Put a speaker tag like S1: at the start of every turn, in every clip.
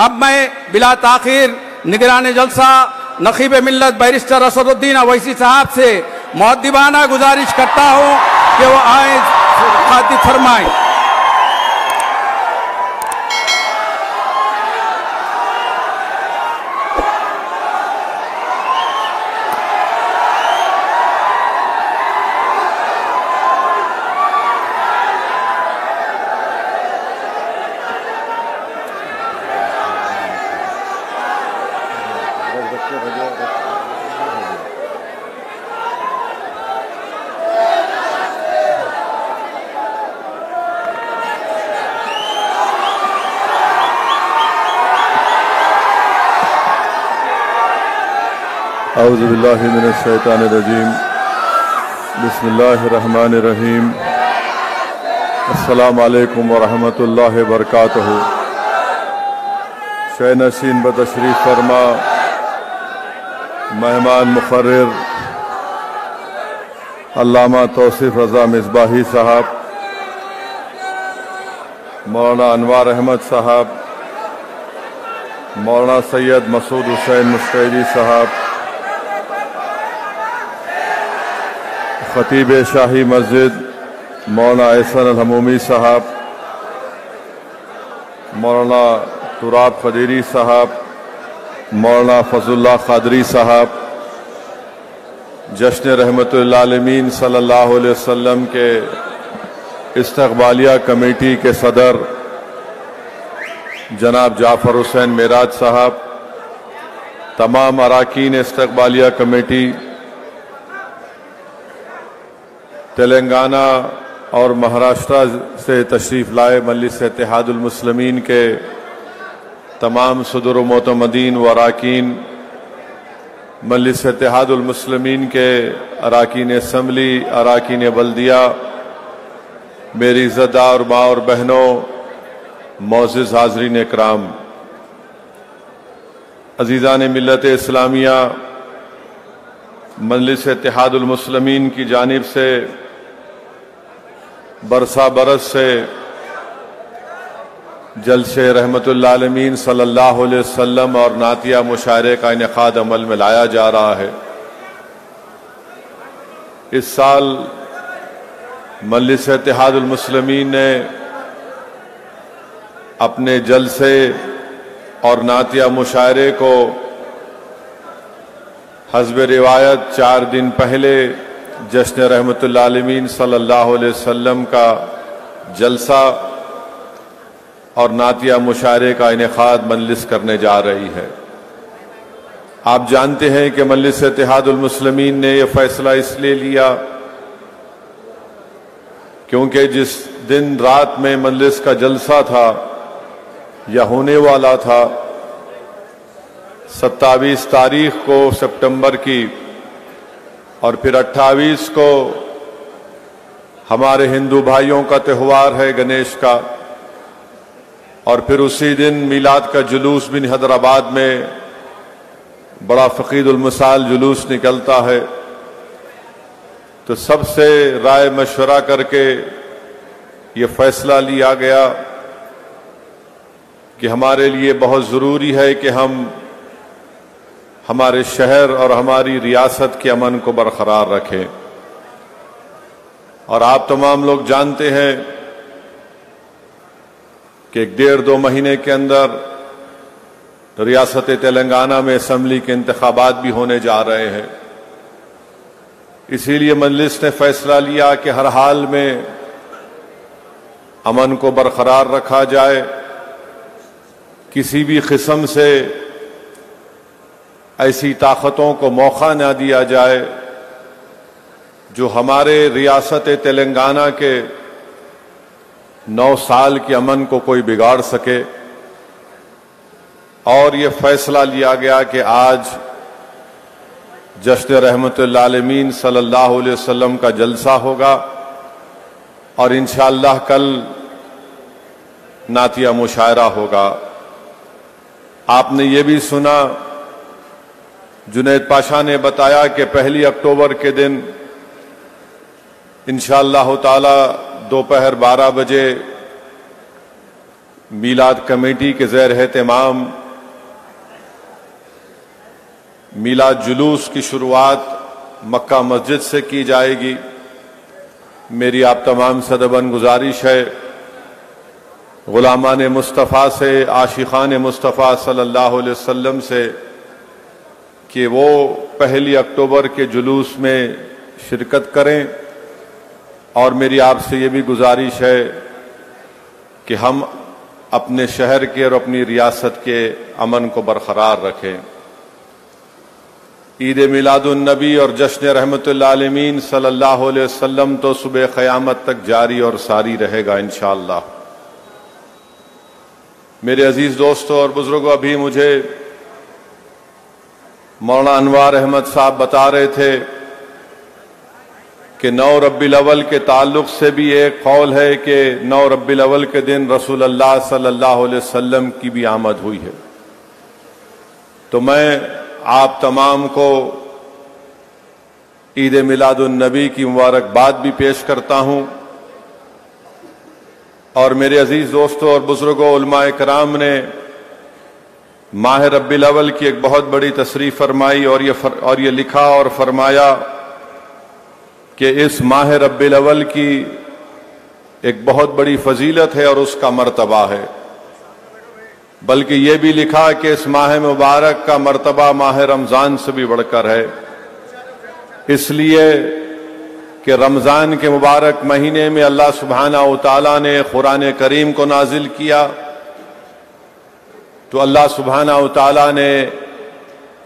S1: اب میں بلا تاخیر نگران جلسہ نقیب ملت بیرسٹر اسدالدین اویسی صاحب سے مؤدبانہ گزارش کرتا ہوں کہ وہ آئیں خطاب فرمائیں۔
S2: اعوذ باللہ من الشیطان الرجیم، بسم اللہ الرحمن الرحیم، السلام علیکم ورحمۃ اللہ وبرکاتہ۔ شہ نشین بتشریف فرما مہمان مقرر علامہ توصیف رضا مصباحی صاحب، مولانا انوار احمد صاحب، مولانا سید مسعود حسین مشتعلی صاحب، خطیب شاہی مسجد مولانا احسن الحمومی صاحب، مولانا تراب قدیری صاحب، مولانا فضل اللہ قادری صاحب، جشن رحمت للعالمین صلی اللہ علیہ وسلم کے استقبالیہ کمیٹی کے صدر جناب جعفر حسین معراج صاحب، تمام اراکین استقبالیہ کمیٹی، تلنگانہ اور مہاراشٹرا سے تشریف لائے مجلس اتحاد المسلمین کے تمام صدر و معتمدین و اراکین، مجلس اتحاد المسلمین کے اراکین اسمبلی، اراکین بلدیہ، میری عزت دار ماں اور بہنوں، معزز حاضرین اکرام، عزیزان ملت اسلامیہ، مجلس اتحاد المسلمین کی جانب سے برسا برس سے جلسہ رحمت للعالمین صلی اللہ علیہ وسلم اور نعتیہ مشاعرے کا انعقاد عمل میں لایا جا رہا ہے۔ اس سال مجلس اتحاد المسلمین نے اپنے جلسے اور نعتیہ مشاعرے کو حسب روایت 4 دن پہلے جشن رحمت للعالمین صلی اللہ علیہ وسلم کا جلسہ اور نعتیہ مشاعرے کا انعقاد مجلس کرنے جا رہی ہے۔ آپ جانتے ہیں کہ مجلس اتحاد المسلمین نے یہ فیصلہ اس لیے لیا کیونکہ جس دن رات میں مجلس کا جلسہ تھا یا ہونے والا تھا 27 تاریخ کو سپٹمبر کی، اور پھر 28 کو ہمارے ہندو بھائیوں کا تہوار ہے گنیش کا، اور پھر اسی دن میلاد کا جلوس بھی حیدرآباد میں بڑا فقید المثال جلوس نکلتا ہے۔ تو سب سے رائے مشورہ کر کے یہ فیصلہ لیا گیا کہ ہمارے لیے بہت ضروری ہے کہ ہم ہمارے شہر اور ہماری ریاست کے امن کو برقرار رکھیں۔ اور آپ تمام لوگ جانتے ہیں کہ 1.5-2 مہینے کے اندر ریاست تلنگانہ میں اسمبلی کے انتخابات بھی ہونے جا رہے ہیں۔ اسی لیے مجلس نے فیصلہ لیا کہ ہر حال میں امن کو برقرار رکھا جائے، کسی بھی قسم سے ایسی طاقتوں کو موقع نہ دیا جائے جو ہمارے ریاست تلنگانہ کے 9 سال کے امن کو کوئی بگاڑ سکے۔ اور یہ فیصلہ لیا گیا کہ آج جشن رحمت للعالمین صلی اللہ علیہ وسلم کا جلسہ ہوگا اور انشاءاللہ کل نعتیہ مشاعرہ ہوگا۔ آپ نے یہ بھی سنا، جنید پاشا نے بتایا کہ 1 اکتوبر کے دن انشاءاللہ تعالی دوپہر 12 بجے میلاد کمیٹی کے زیر اہتمام میلاد جلوس کی شروعات مکہ مسجد سے کی جائے گی۔ میری آپ تمام سے ادباً گزارش ہے، غلامان مصطفیٰ سے، عاشقان مصطفیٰ صلی اللہ علیہ وسلم سے، کہ وہ 1 اکتوبر کے جلوس میں شرکت کریں، اور میری آپ سے یہ بھی گزارش ہے کہ ہم اپنے شہر کے اور اپنی ریاست کے امن کو برقرار رکھیں۔ عید میلاد النبی اور جشن رحمت للعالمین صلی اللہ علیہ وسلم تو صبح قیامت تک جاری اور ساری رہے گا انشاءاللہ۔ میرے عزیز دوستوں اور بزرگوں، ابھی مجھے مولانا انوار احمد صاحب بتا رہے تھے کہ 9 ربیع الاول کے تعلق سے بھی ایک قول ہے کہ 9 ربیع الاول کے دن رسول اللہ صلی اللہ علیہ وسلم کی بھی آمد ہوئی ہے۔ تو میں آپ تمام کو عید میلاد النبی کی مبارکباد بھی پیش کرتا ہوں، اور میرے عزیز دوستوں اور بزرگوں، علماء کرام نے ماہ ربیع الاول کی ایک بہت بڑی تصریح فرمائی اور یہ لکھا اور فرمایا کہ اس ماہ ربیع الاول کی ایک بہت بڑی فضیلت ہے اور اس کا مرتبہ ہے، بلکہ یہ بھی لکھا کہ اس ماہ مبارک کا مرتبہ ماہ رمضان سے بھی بڑھ کر ہے، اس لیے کہ رمضان کے مبارک مہینے میں اللہ سبحانہ و تعالیٰ نے قرآن کریم کو نازل کیا، تو اللہ سبحانہ و تعالیٰ نے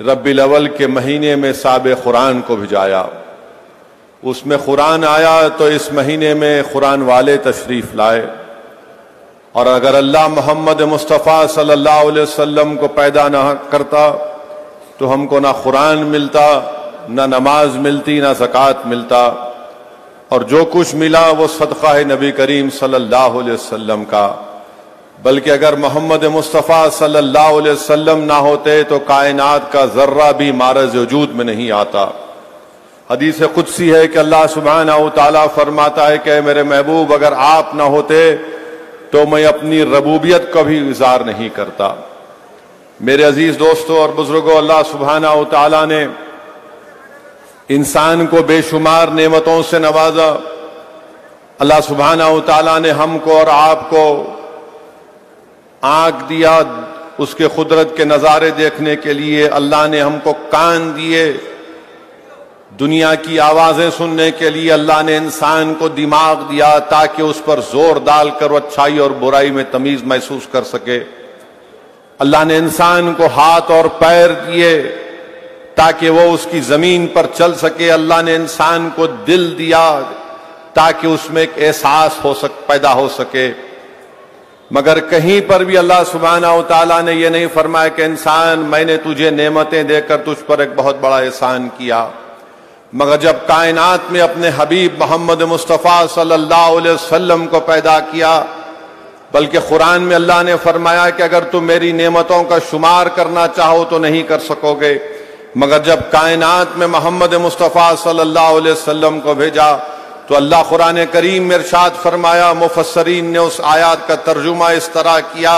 S2: ربیع الاول کے مہینے میں صاحب قرآن کو بھیجایا، اس میں قرآن آیا تو اس مہینے میں قرآن والے تشریف لائے، اور اگر اللہ محمد مصطفیٰ صلی اللہ علیہ وسلم کو پیدا نہ کرتا تو ہم کو نہ قرآن ملتا، نہ نماز ملتی، نہ زکوٰۃ ملتا، اور جو کچھ ملا وہ صدقہ ہے نبی کریم صلی اللہ علیہ وسلم کا۔ بلکہ اگر محمد مصطفیٰ صلی اللہ علیہ وسلم نہ ہوتے تو کائنات کا ذرہ بھی معرض وجود میں نہیں آتا۔ حدیث قدسی ہے کہ اللہ سبحانہ و تعالیٰ فرماتا ہے کہ اے میرے محبوب، اگر آپ نہ ہوتے تو میں اپنی ربوبیت کا بھی اظہار نہیں کرتا۔ میرے عزیز دوستوں اور بزرگوں، اللہ سبحانہ و تعالیٰ نے انسان کو بے شمار نعمتوں سے نوازا۔ اللہ سبحانہ و تعالیٰ نے ہم کو اور آپ کو آنکھ دیا اس کے قدرت کے نظارے دیکھنے کے لیے، اللہ نے ہم کو کان دیے دنیا کی آوازیں سننے کے لیے، اللہ نے انسان کو دماغ دیا تاکہ اس پر زور ڈال کر وہ اچھائی اور برائی میں تمیز محسوس کر سکے، اللہ نے انسان کو ہاتھ اور پیر دیے تاکہ وہ اس کی زمین پر چل سکے، اللہ نے انسان کو دل دیا تاکہ اس میں ایک احساس پیدا ہو سکے، مگر کہیں پر بھی اللہ سبحانہ و تعالیٰ نے یہ نہیں فرمایا کہ انسان میں نے تجھے نعمتیں دے کر تجھ پر ایک بہت بڑا احسان کیا، مگر جب کائنات میں اپنے حبیب محمد مصطفیٰ صلی اللہ علیہ وسلم کو پیدا کیا، بلکہ قرآن میں اللہ نے فرمایا کہ اگر تم میری نعمتوں کا شمار کرنا چاہو تو نہیں کر سکو گے، مگر جب کائنات میں محمد مصطفیٰ صلی اللہ علیہ وسلم کو بھیجا تو اللہ قرآن کریم میں ارشاد فرمایا، مفسرین نے اس آیات کا ترجمہ اس طرح کیا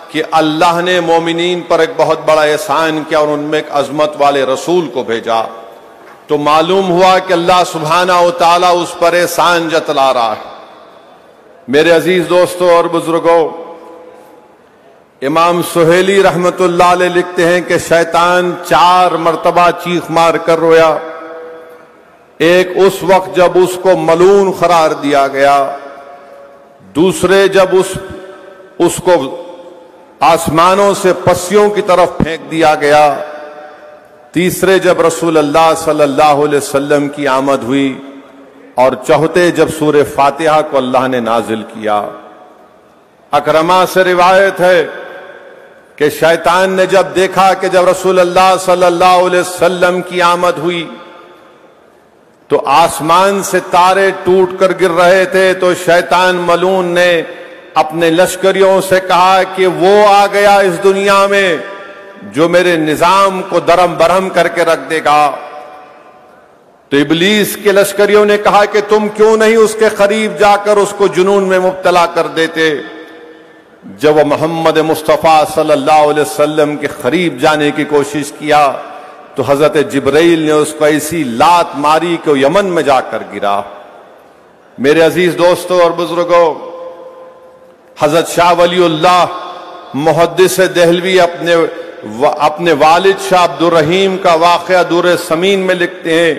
S2: کہ اللہ نے مومنین پر ایک بہت بڑا احسان کیا اور ان میں ایک عظمت والے رسول کو بھیجا، تو معلوم ہوا کہ اللہ سبحانہ و تعالیٰ اس پر احسان جتلا رہا ہے۔ میرے عزیز دوستوں اور بزرگوں، امام سہیلی رحمت اللہ علیہ لکھتے ہیں کہ شیطان 4 مرتبہ چیخ مار کر رویا، ایک اس وقت جب اس کو ملعون قرار دیا گیا، دوسرے جب اس کو آسمانوں سے پسیوں کی طرف پھینک دیا گیا، تیسرے جب رسول اللہ صلی اللہ علیہ وسلم کی آمد ہوئی، اور چوتھے جب سورہ فاتحہ کو اللہ نے نازل کیا۔ اکرمہ سے روایت ہے کہ شیطان نے جب دیکھا کہ جب رسول اللہ صلی اللہ علیہ وسلم کی آمد ہوئی تو آسمان سے تارے ٹوٹ کر گر رہے تھے، تو شیطان ملعون نے اپنے لشکریوں سے کہا کہ وہ آ گیا اس دنیا میں جو میرے نظام کو درم برہم کر کے رکھ دے گا۔ تو ابلیس کے لشکریوں نے کہا کہ تم کیوں نہیں اس کے قریب جا کر اس کو جنون میں مبتلا کر دیتے؟ جب وہ محمد مصطفیٰ صلی اللہ علیہ وسلم کے قریب جانے کی کوشش کیا تو حضرت جبرائیل نے اس کو ایسی لات ماری کہ وہ یمن میں جا کر گرا۔ میرے عزیز دوستوں اور بزرگوں، حضرت شاہ ولی اللہ محدث دہلوی اپنے والد شاہ عبد الرحیم کا واقعہ دور سمین میں لکھتے ہیں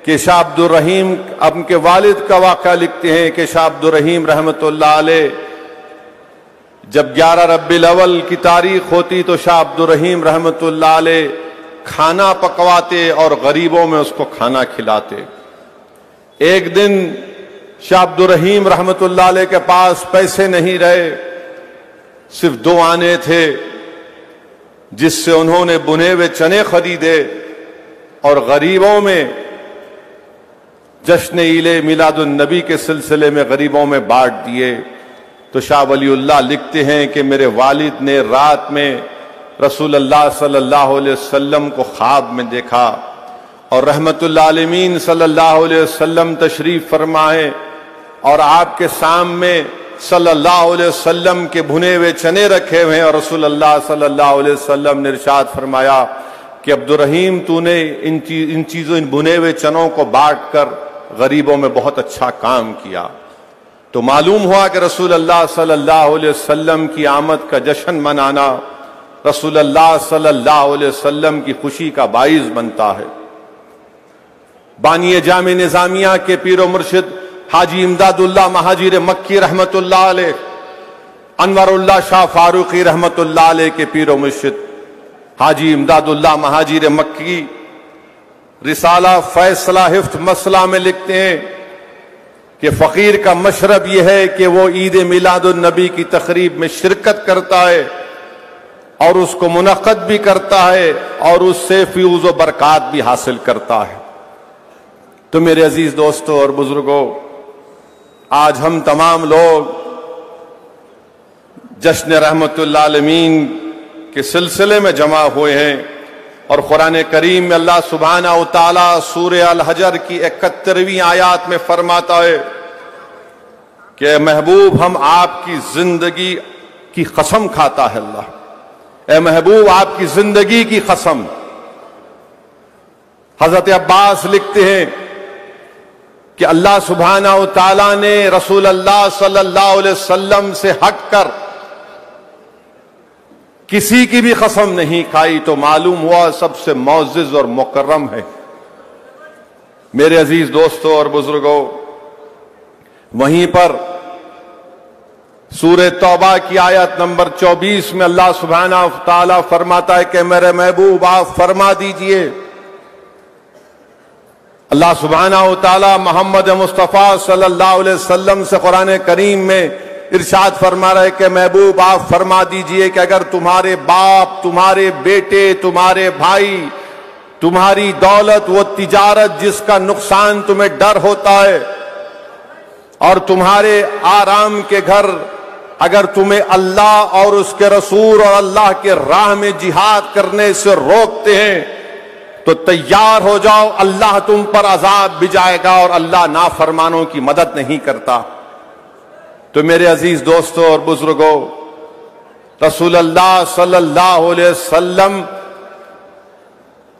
S2: کہ شاہ عبد الرحیم ان کے والد کا واقعہ لکھتے ہیں کہ شاہ عبد الرحیم رحمۃ اللہ علیہ جب 11 ربیع الاول کی تاریخ ہوتی تو شاہ عبد الرحیم رحمۃ اللہ علیہ کھانا پکواتے اور غریبوں میں اس کو کھانا کھلاتے۔ ایک دن شاہ عبد الرحیم رحمۃ اللہ علیہ کے پاس پیسے نہیں رہے، صرف 2 آنے تھے جس سے انہوں نے بنے ہوئے چنے خریدے اور غریبوں میں جشن عید میلاد النبی کے سلسلے میں غریبوں میں بانٹ دیے۔ تو شاہ ولی اللہ لکھتے ہیں کہ میرے والد نے رات میں رسول اللہ صلی اللہ علیہ وسلم کو خواب میں دیکھا اور رحمت اللہ عالمین صلی اللہ علیہ وسلم تشریف فرمائے اور آپ کے سامنے صلی اللہ علیہ وسلم کے بھنے ہوئے چنے رکھے ہوئے ہیں، اور رسول اللہ صلی اللہ علیہ وسلم نے ارشاد فرمایا کہ عبد الرحیم تو نے ان بھنے ہوئے چنوں کو بانٹ کر غریبوں میں بہت اچھا کام کیا۔ تو معلوم ہوا کہ رسول اللہ صلی اللہ علیہ وسلم کی آمد کا جشن منانا رسول اللہ صلی اللہ علیہ وسلم کی خوشی کا باعث بنتا ہے۔ بانی جامع نظامیہ کے پیر و مرشد حاجی امداد اللہ مہاجر مکی رحمت اللہ علیہ، انور اللہ شاہ فاروقی رحمت اللہ علیہ کے پیر و مرشد حاجی امداد اللہ مہاجر مکی رسالہ فیصلہ حفظ مسئلہ میں لکھتے ہیں کہ فقیر کا مشرب یہ ہے کہ وہ عید میلاد النبی کی تقریب میں شرکت کرتا ہے اور اس کو منعقد بھی کرتا ہے اور اس سے فیوز و برکات بھی حاصل کرتا ہے۔ تو میرے عزیز دوستوں اور بزرگوں، آج ہم تمام لوگ جشن رحمت اللہ عالمین کے سلسلے میں جمع ہوئے ہیں، اور قرآن کریم میں اللہ سبحانہ و تعالی سورہ الحجر کی 71ویں آیات میں فرماتا ہے کہ اے محبوب ہم آپ کی زندگی کی قسم کھاتا ہے اللہ، اے محبوب آپ کی زندگی کی قسم۔ حضرت عباس لکھتے ہیں کہ اللہ سبحانہ و تعالی نے رسول اللہ صلی اللہ علیہ وسلم سے ہٹ کر کسی کی بھی قسم نہیں کھائی، تو معلوم ہوا سب سے معزز اور مکرم ہے۔ میرے عزیز دوستوں اور بزرگوں، وہیں پر سورہ توبہ کی آیت نمبر 24 میں اللہ سبحانہ و تعالی فرماتا ہے کہ میرے محبوب آپ فرما دیجئے، اللہ سبحانہ و تعالی محمد مصطفیٰ صلی اللہ علیہ وسلم سے قرآن کریم میں ارشاد فرما رہے کہ محبوب آپ فرما دیجئے کہ اگر تمہارے باپ، تمہارے بیٹے، تمہارے بھائی، تمہاری دولت، وہ تجارت جس کا نقصان تمہیں ڈر ہوتا ہے، اور تمہارے آرام کے گھر اگر تمہیں اللہ اور اس کے رسول اور اللہ کے راہ میں جہاد کرنے سے روکتے ہیں تو تیار ہو جاؤ، اللہ تم پر عذاب بھجائے گا اور اللہ نافرمانوں کی مدد نہیں کرتا۔ تو میرے عزیز دوستوں اور بزرگوں، رسول اللہ صلی اللہ علیہ وسلم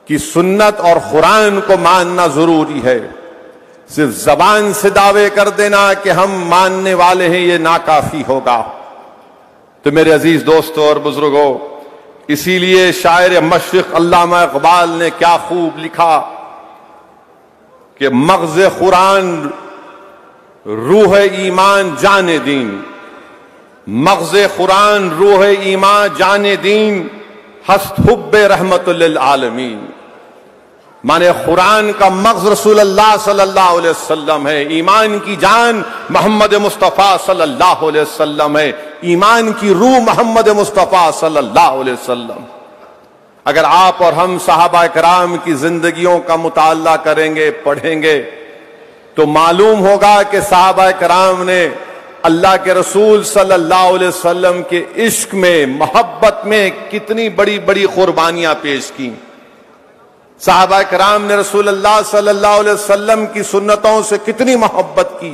S2: کی سنت اور قرآن کو ماننا ضروری ہے، صرف زبان سے دعوے کر دینا کہ ہم ماننے والے ہیں یہ ناکافی ہوگا۔ تو میرے عزیز دوستوں اور بزرگوں، اسی لیے شاعر مشرق علامہ اقبال نے کیا خوب لکھا کہ مغز قرآن روح ایمان جان دین، مغز قرآن روح ایمان جان دین، ہست حب رحمت للعالمین۔ مانے قرآن کا مغز رسول اللہ صلی اللہ علیہ وسلم ہے، ایمان کی جان محمد مصطفیٰ صلی اللہ علیہ وسلم ہے، ایمان کی روح محمد مصطفیٰ صلی اللہ علیہ وسلم۔ اگر آپ اور ہم صحابہ کرام کی زندگیوں کا مطالعہ کریں گے، پڑھیں گے، تو معلوم ہوگا کہ صحابہ کرام نے اللہ کے رسول صلی اللہ علیہ وسلم کے عشق میں، محبت میں کتنی بڑی بڑی قربانیاں پیش کی۔ صحابہ کرام نے رسول اللہ صلی اللہ علیہ وسلم کی سنتوں سے کتنی محبت کی۔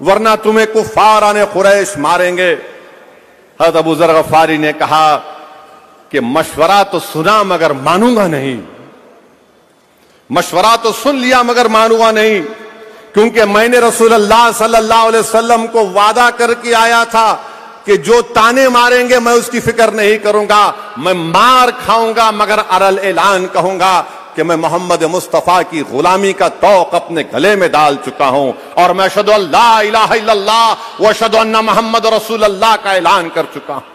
S2: ورنہ تمہیں کفاران قریش ماریں گے۔ حضرت ابو ذر غفاری نے کہا کہ مشورہ تو سنا مگر مانوں گا نہیں، مشورہ تو سن لیا مگر مانوں گا نہیں، کیونکہ میں نے رسول اللہ صلی اللہ علیہ وسلم کو وعدہ کر کے آیا تھا کہ جو تانے ماریں گے میں اس کی فکر نہیں کروں گا، میں مار کھاؤں گا مگر ارل اعلان کہوں گا کہ میں محمد مصطفیٰ کی غلامی کا طوق اپنے گلے میں ڈال چکا ہوں، اور میں اشہدو ان لا الہ الا اللہ و اشہدو ان محمد رسول اللہ کا اعلان کر چکا ہوں۔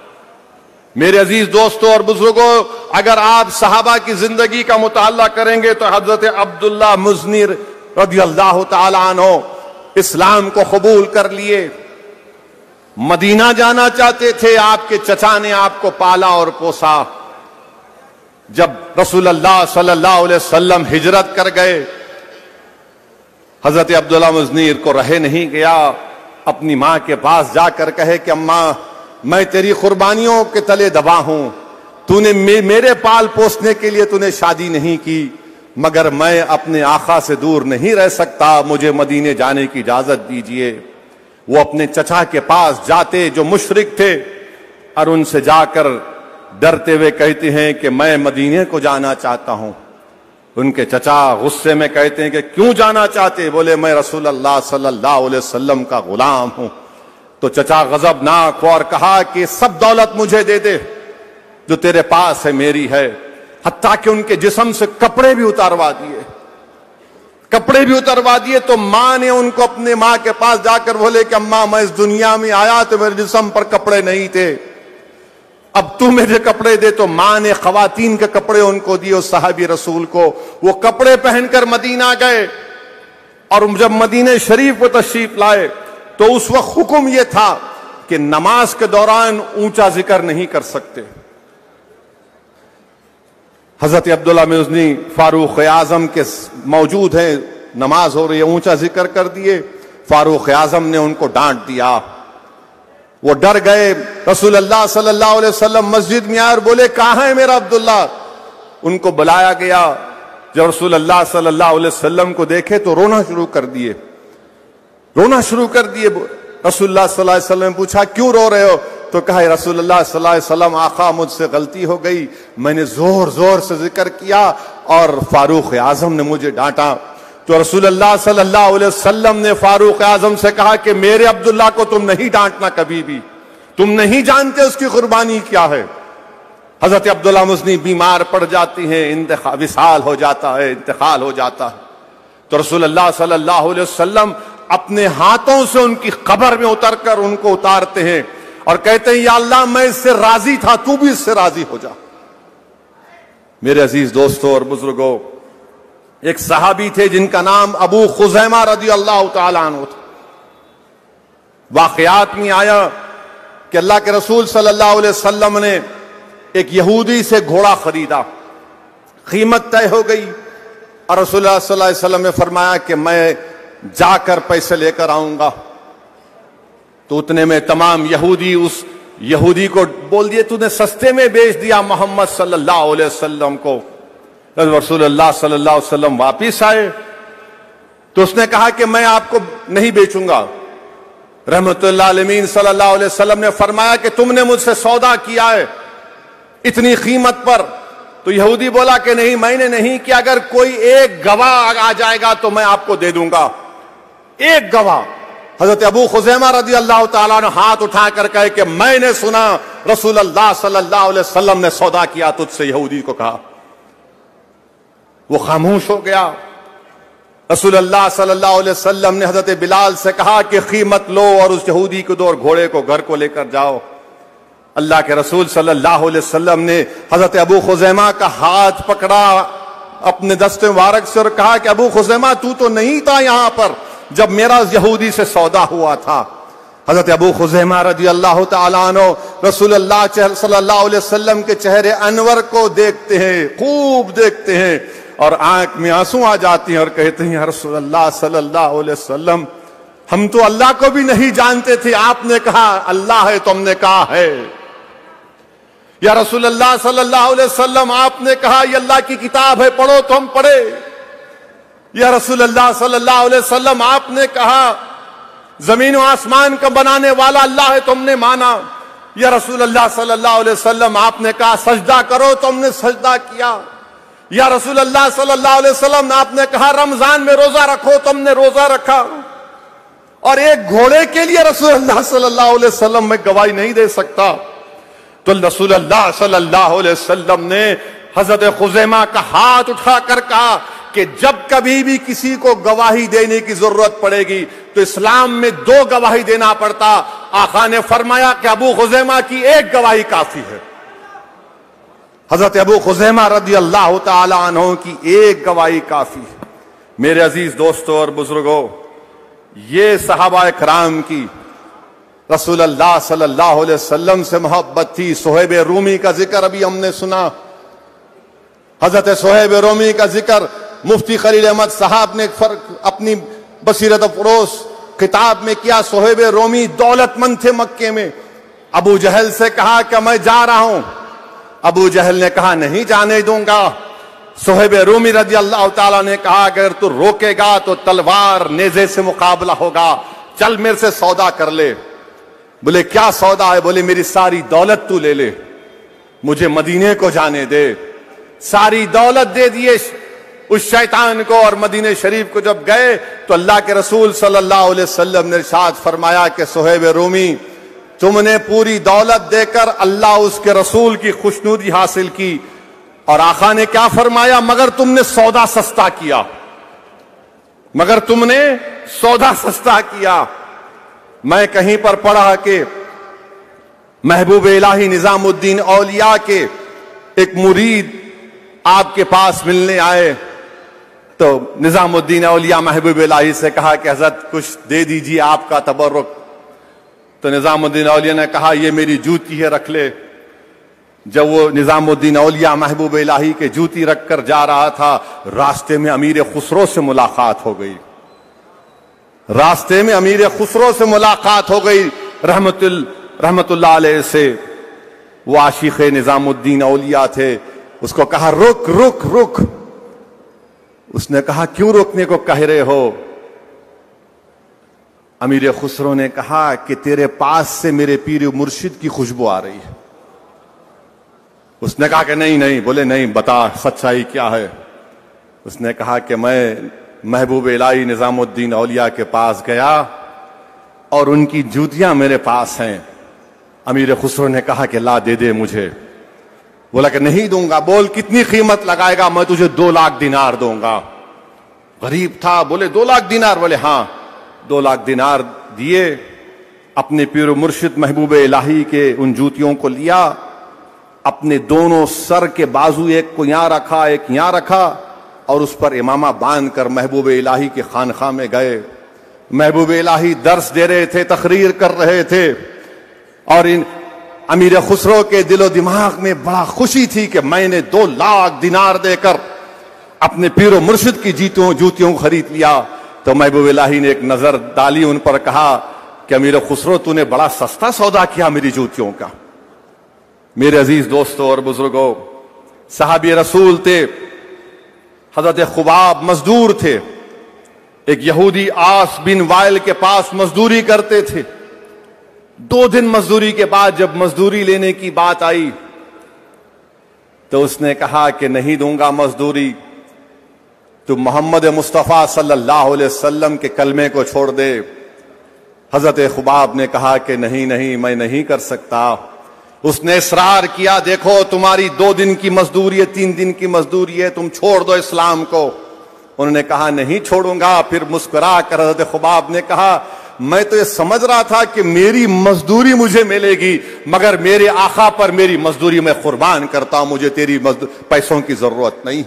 S2: میرے عزیز دوستوں اور بزرگوں، اگر آپ صحابہ کی زندگی کا مطالعہ کریں گے تو حضرت عبداللہ مزنی رضی اللہ تعالی عنہ اسلام کو قبول کر لیے، مدینہ جانا چاہتے تھے، آپ کے چچا نے آپ کو پالا اور پوسا۔ جب رسول اللہ صلی اللہ علیہ وسلم ہجرت کر گئے، حضرت عبداللہ مزنیر کو رہے نہیں گیا، اپنی ماں کے پاس جا کر کہے کہ اماں میں تیری قربانیوں کے تلے دبا ہوں، تو نے میرے پال پوسنے کے لیے تو نے شادی نہیں کی، مگر میں اپنے آقا سے دور نہیں رہ سکتا، مجھے مدینے جانے کی اجازت دیجیے۔ وہ اپنے چچا کے پاس جاتے جو مشرک تھے، اور ان سے جا کر ڈرتے ہوئے کہتے ہیں کہ میں مدینے کو جانا چاہتا ہوں۔ ان کے چچا غصے میں کہتے ہیں کہ کیوں جانا چاہتے؟ بولے میں رسول اللہ صلی اللہ علیہ وسلم کا غلام ہوں۔ تو چچا غضبناک اور کہا کہ سب دولت مجھے دے دے جو تیرے پاس ہے میری ہے، حتیٰ کہ ان کے جسم سے کپڑے بھی اتاروا دیے، کپڑے بھی اتروا دیے۔ تو ماں نے ان کو اپنے ماں کے پاس جا کر بولے کہ اماں میں اس دنیا میں آیا تو میرے جسم پر کپڑے نہیں تھے، اب تو مجھے کپڑے دے۔ تو ماں نے خواتین کے کپڑے ان کو دیے، اس صحابی رسول کو۔ وہ کپڑے پہن کر مدینہ گئے، اور جب مدینہ شریف کو تشریف لائے تو اس وقت حکم یہ تھا کہ نماز کے دوران اونچا ذکر نہیں کر سکتے۔ حضرت عبداللہ مزنی فاروق اعظم کے موجود ہیں، نماز ہو رہی ہے، اونچا ذکر کر دیے۔ فاروق اعظم نے ان کو ڈانٹ دیا، وہ ڈر گئے۔ رسول اللہ صلی اللہ علیہ وسلم مسجد میں آئے اور بولے کہاں ہے میرا عبداللہ؟ ان کو بلایا گیا۔ جب رسول اللہ صلی اللہ علیہ وسلم کو دیکھے تو رونا شروع کر دیے، رونا شروع کر دیے۔ رسول اللہ صلی اللہ علیہ وسلم نے پوچھا کیوں رو رہے ہو؟ تو کہا رسول اللہ صلی اللہ علیہ وسلم آقا مجھ سے غلطی ہو گئی، میں نے زور زور سے ذکر کیا اور فاروق اعظم نے مجھے ڈانٹا۔ تو رسول اللہ صلی اللہ علیہ وسلم نے فاروق اعظم سے کہا کہ میرے عبداللہ کو تم نہیں ڈانٹنا کبھی بھی، تم نہیں جانتے اس کی قربانی کیا ہے۔ حضرت عبداللہ مزنی بیمار پڑ جاتی ہیں، وصال ہو جاتا ہے، انتقال ہو جاتا ہے۔ تو رسول اللہ صلی اللہ علیہ وسلم اپنے ہاتھوں سے ان کی قبر میں اتر کر ان کو اتارتے ہیں اور کہتے ہیں یا اللہ میں اس سے راضی تھا، تو بھی اس سے راضی ہو جا۔ میرے عزیز دوستوں اور بزرگوں، ایک صحابی تھے جن کا نام ابو خزیمہ رضی اللہ تعالیٰ عنہ تھا۔ واقعات میں آیا کہ اللہ کے رسول صلی اللہ علیہ وسلم نے ایک یہودی سے گھوڑا خریدا، قیمت طے ہو گئی، اور رسول اللہ صلی اللہ علیہ وسلم نے فرمایا کہ میں جا کر پیسے لے کر آؤں گا۔ تو اتنے میں تمام یہودی اس یہودی کو بول دیے تو نے سستے میں بیچ دیا محمد صلی اللہ علیہ وسلم کو۔ رسول اللہ صلی اللہ علیہ وسلم واپس آئے تو اس نے کہا کہ میں آپ کو نہیں بیچوں گا۔ رحمت اللہ علیہ صلی اللہ علیہ وسلم نے فرمایا کہ تم نے مجھ سے سودا کیا ہے اتنی قیمت پر؟ تو یہودی بولا کہ نہیں میں نے نہیں کیا، اگر کوئی ایک گواہ آ جائے گا تو میں آپ کو دے دوں گا، ایک گواہ۔ حضرت ابو خزیمہ رضی اللہ تعالیٰ نے ہاتھ اٹھا کر کہے کہ میں نے سنا رسول اللہ صلی اللہ علیہ وسلم نے سودا کیا تجھ سے، یہودی کو کہا۔ وہ خاموش ہو گیا۔ رسول اللہ صلی اللہ علیہ وسلم نے حضرت بلال سے کہا کہ قیمت لو اور اس یہودی کو دو اور گھوڑے کو گھر کو لے کر جاؤ۔ اللہ کے رسول صلی اللہ علیہ وسلم نے حضرت ابو خزیمہ کا ہاتھ پکڑا اپنے دست مبارک سے اور کہا کہ ابو خزیمہ تو نہیں تھا یہاں پر جب میرا یہودی سے سودا ہوا تھا۔ حضرت ابو خزیمہ رضی اللہ تعالیٰ عنہ رسول اللہ صلی اللہ علیہ وسلم کے چہرے انور کو دیکھتے ہیں، خوب دیکھتے ہیں، اور آنکھ میں آنسو آ جاتی ہیں اور کہتے ہیں یا رسول اللہ صلی اللہ علیہ وسلم ہم تو اللہ کو بھی نہیں جانتے تھے، آپ نے کہا اللہ ہے تو ہم نے کہا ہے۔ یا رسول اللہ صلی اللہ علیہ وسلم آپ نے کہا یہ اللہ کی کتاب ہے پڑھو تو ہم پڑھے۔ یا رسول اللہ صلی اللہ علیہ وسلم آپ نے کہا زمین و آسمان کا بنانے والا اللہ ہے، تم نے مانا۔ یا رسول اللہ صلی اللہ علیہ وسلم آپ نے کہا سجدہ کرو تو ہم نے سجدہ کیا۔ یا رسول اللہ صلی اللہ علیہ وسلم آپ نے کہا رمضان میں روزہ رکھو تو ہم نے روزہ رکھا۔ اور ایک گھوڑے کے لیے رسول اللہ صلی اللہ علیہ وسلم میں گواہی نہیں دے سکتا، تو رسول اللہ صلی اللہ علیہ وسلم نے حضرت خزیمہ کا ہاتھ اٹھا کر کہا کہ جب کبھی بھی کسی کو گواہی دینے کی ضرورت پڑے گی تو اسلام میں 2 گواہی دینا پڑتا۔ آقا نے فرمایا کہ ابو خزیمہ کی 1 گواہی کافی ہے۔ حضرت ابو خزیمہ رضی اللہ تعالی عنہ کی 1 گواہی کافی ہے۔ میرے عزیز دوستو اور بزرگوں، یہ صحابہ کرام کی رسول اللہ صلی اللہ علیہ وسلم سے محبت تھی۔ صہیب رومی کا ذکر ابھی ہم نے سنا، حضرت صہیب رومی کا ذکر مفتی خلیل احمد صاحب نے اپنی بصیرت افروز کتاب میں کیا۔ صہیب رومی دولت مند تھے مکے میں۔ ابو جہل سے کہا کہ میں جا رہا ہوں، ابو جہل نے کہا نہیں جانے دوں گا۔ صہیب رومی رضی اللہ تعالیٰ نے کہا اگر تو روکے گا تو تلوار نیزے سے مقابلہ ہوگا، چل میرے سے سودا کر لے۔ بولے کیا سودا ہے؟ بولے میری ساری دولت تو لے لے، مجھے مدینے کو جانے دے۔ ساری دولت دے دیے اس شیطان کو، اور مدینے شریف کو جب گئے تو اللہ کے رسول صلی اللہ علیہ وسلم نے ارشاد فرمایا کہ صہیب رومی تم نے پوری دولت دے کر اللہ اس کے رسول کی خوشنودی حاصل کی، اور آقا نے کیا فرمایا؟ مگر تم نے سودا سستا کیا، مگر تم نے سودا سستا کیا۔ میں کہیں پر پڑھا کہ محبوب الہی نظام الدین اولیاء کے ایک مرید آپ کے پاس ملنے آئے تو نظام الدین اولیاء محبوب الہی سے کہا کہ حضرت کچھ دے دیجیے آپ کا تبرک۔ تو نظام الدین اولیاء نے کہا یہ میری جوتی ہے، رکھ لے۔ جب وہ نظام الدین اولیاء محبوب الہی کے جوتی رکھ کر جا رہا تھا، راستے میں امیر خسرو سے ملاقات ہو گئی، راستے میں امیر خسرو سے ملاقات ہو گئی رحمت اللہ علیہ سے۔ وہ عاشق نظام الدین اولیاء تھے۔ اس کو کہا رک رک رک۔ اس نے کہا کیوں روکنے کو کہہ رہے ہو؟ امیر خسرو نے کہا کہ تیرے پاس سے میرے پیر مرشد کی خوشبو آ رہی ہے۔ اس نے کہا کہ نہیں نہیں۔ بولے نہیں، بتا سچائی کیا ہے؟ اس نے کہا کہ میں محبوب الہی نظام الدین اولیاء کے پاس گیا اور ان کی جوتیاں میرے پاس ہیں۔ امیر خسرو نے کہا کہ لا دے دے مجھے۔ بولا کہ نہیں دوں گا۔ بول کتنی قیمت لگائے گا؟ میں تجھے 2 لاکھ دینار دوں گا۔ غریب تھا، بولے 2 لاکھ دینار؟ بولے ہاں۔ 2 لاکھ دینار دیے، اپنے پیر و مرشد محبوب الہی کے ان جوتیوں کو لیا، اپنے دونوں سر کے بازو ایک کو یہاں رکھا ایک یہاں رکھا، اور اس پر امامہ باندھ کر محبوب الہی کے خانقاہ میں گئے۔ محبوب الہی درس دے رہے تھے، تقریر کر رہے تھے، اور امیر خسرو کے دل و دماغ میں بڑا خوشی تھی کہ میں نے 2 لاکھ دینار دے کر اپنے پیر و مرشد کی جوتیوں خرید لیا۔ تو محبوب الہی نے ایک نظر ڈالی ان پر، کہا کہ امیر خسرو تو نے بڑا سستا سودا کیا میری جوتیوں کا۔ میرے عزیز دوستو اور بزرگوں، صحابی رسول تھے، حضرت خباب مزدور تھے، ایک یہودی آس بن وائل کے پاس مزدوری کرتے تھے۔ 2 دن مزدوری کے بعد جب مزدوری لینے کی بات آئی تو اس نے کہا کہ نہیں دوں گا مزدوری، تو محمد مصطفیٰ صلی اللہ علیہ وسلم کے کلمے کو چھوڑ دے۔ حضرت خباب نے کہا کہ نہیں نہیں، میں نہیں کر سکتا۔ اس نے اصرار کیا، دیکھو تمہاری 2 دن کی مزدوری ہے، 3 دن کی مزدوری ہے، تم چھوڑ دو اسلام کو۔ انہوں نے کہا نہیں چھوڑوں گا۔ پھر مسکرا کر حضرت خباب نے کہا میں تو یہ سمجھ رہا تھا کہ میری مزدوری مجھے ملے گی، مگر میرے آقا پر میری مزدوری میں قربان کرتا ہوں، مجھے تیری پیسوں کی ضرورت نہیں۔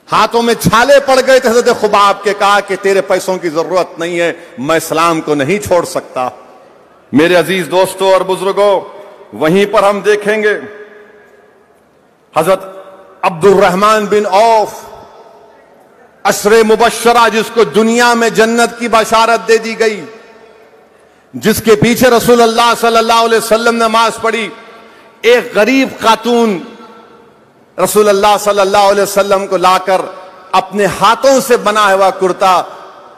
S2: ہاتھوں میں چھالے پڑ گئے تھے حضرت خباب کے، کہا کہ تیرے پیسوں کی ضرورت نہیں ہے، میں اسلام کو نہیں چھوڑ سکتا۔ میرے عزیز دوستوں اور بزرگوں، وہیں پر ہم دیکھیں گے حضرت عبد الرحمن بن عوف، عشر مبشرہ، جس کو دنیا میں جنت کی بشارت دے دی گئی، جس کے پیچھے رسول اللہ صلی اللہ علیہ وسلم نے نماز پڑھی۔ ایک غریب خاتون رسول اللہ صلی اللہ علیہ وسلم کو لا کر اپنے ہاتھوں سے بنا ہوا کرتا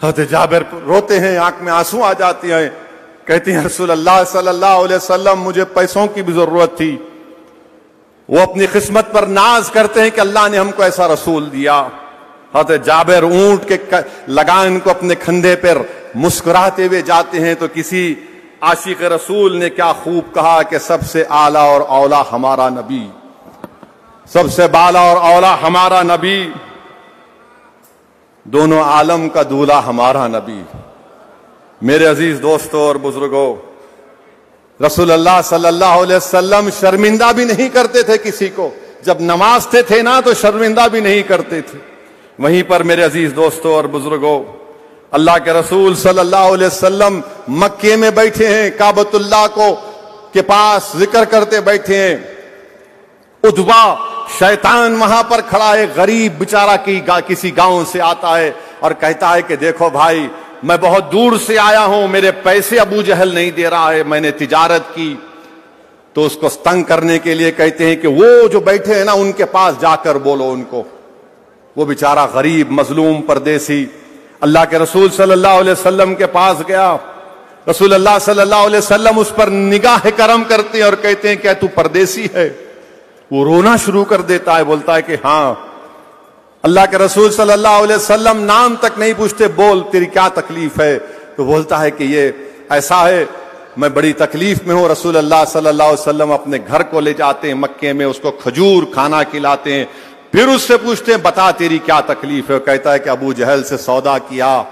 S3: حضرت جابر روتے ہیں, آنکھ میں آنسو آ جاتے ہیں, کہتے ہیں رسول اللہ صلی اللہ علیہ وسلم مجھے پیسوں کی بھی ضرورت تھی. وہ اپنی قسمت پر ناز کرتے ہیں کہ اللہ نے ہم کو ایسا رسول دیا. حضرت جابر اونٹ کے لگان کو اپنے کندھے پر مسکراتے ہوئے جاتے ہیں تو کسی عاشق رسول نے کیا خوب کہا کہ سب سے اعلیٰ اور اولا ہمارا نبی, سب سے بالا اور اولا ہمارا نبی, دونوں عالم کا دولہا ہمارا نبی. میرے عزیز دوستوں اور بزرگوں, رسول اللہ صلی اللہ علیہ وسلم شرمندہ بھی نہیں کرتے تھے کسی کو. جب نوازتے تھے نا تو شرمندہ بھی نہیں کرتے تھے. وہیں پر میرے عزیز دوستوں اور بزرگوں, اللہ کے رسول صلی اللہ علیہ وسلم مکے میں بیٹھے ہیں, کعبۃ اللہ کو کے پاس ذکر کرتے بیٹھے ہیں. ادبا شیطان وہاں پر کھڑا ہے, غریب بیچارہ کسی گاؤں سے آتا ہے اور کہتا ہے کہ دیکھو بھائی میں بہت دور سے آیا ہوں, میرے پیسے ابو جہل نہیں دے رہا ہے, میں نے تجارت کی. تو اس کو تنگ کرنے کے لیے کہتے ہیں کہ وہ جو بیٹھے ہیں نا ان کے پاس جا کر بولو ان کو. وہ بیچارہ غریب مظلوم پردیسی اللہ کے رسول صلی اللہ علیہ وسلم کے پاس گیا. رسول اللہ صلی اللہ علیہ وسلم اس پر نگاہ کرم کرتے ہیں اور کہتے ہیں کہ تو پردیسی ہے. وہ رونا شروع کر دیتا ہے, بولتا ہے کہ ہاں. اللہ کے رسول صلی اللہ علیہ وسلم نام تک نہیں پوچھتے, بول تیری کیا تکلیف ہے. تو بولتا ہے کہ یہ ایسا ہے, میں بڑی تکلیف میں ہوں. رسول اللہ صلی اللہ علیہ وسلم اپنے گھر کو لے جاتے ہیں مکے میں, اس کو کھجور کھانا کھلاتے ہیں, پھر اس سے پوچھتے ہیں بتا تیری کیا تکلیف ہے. کہتا ہے کہ ابو جہل سے سودا کیا,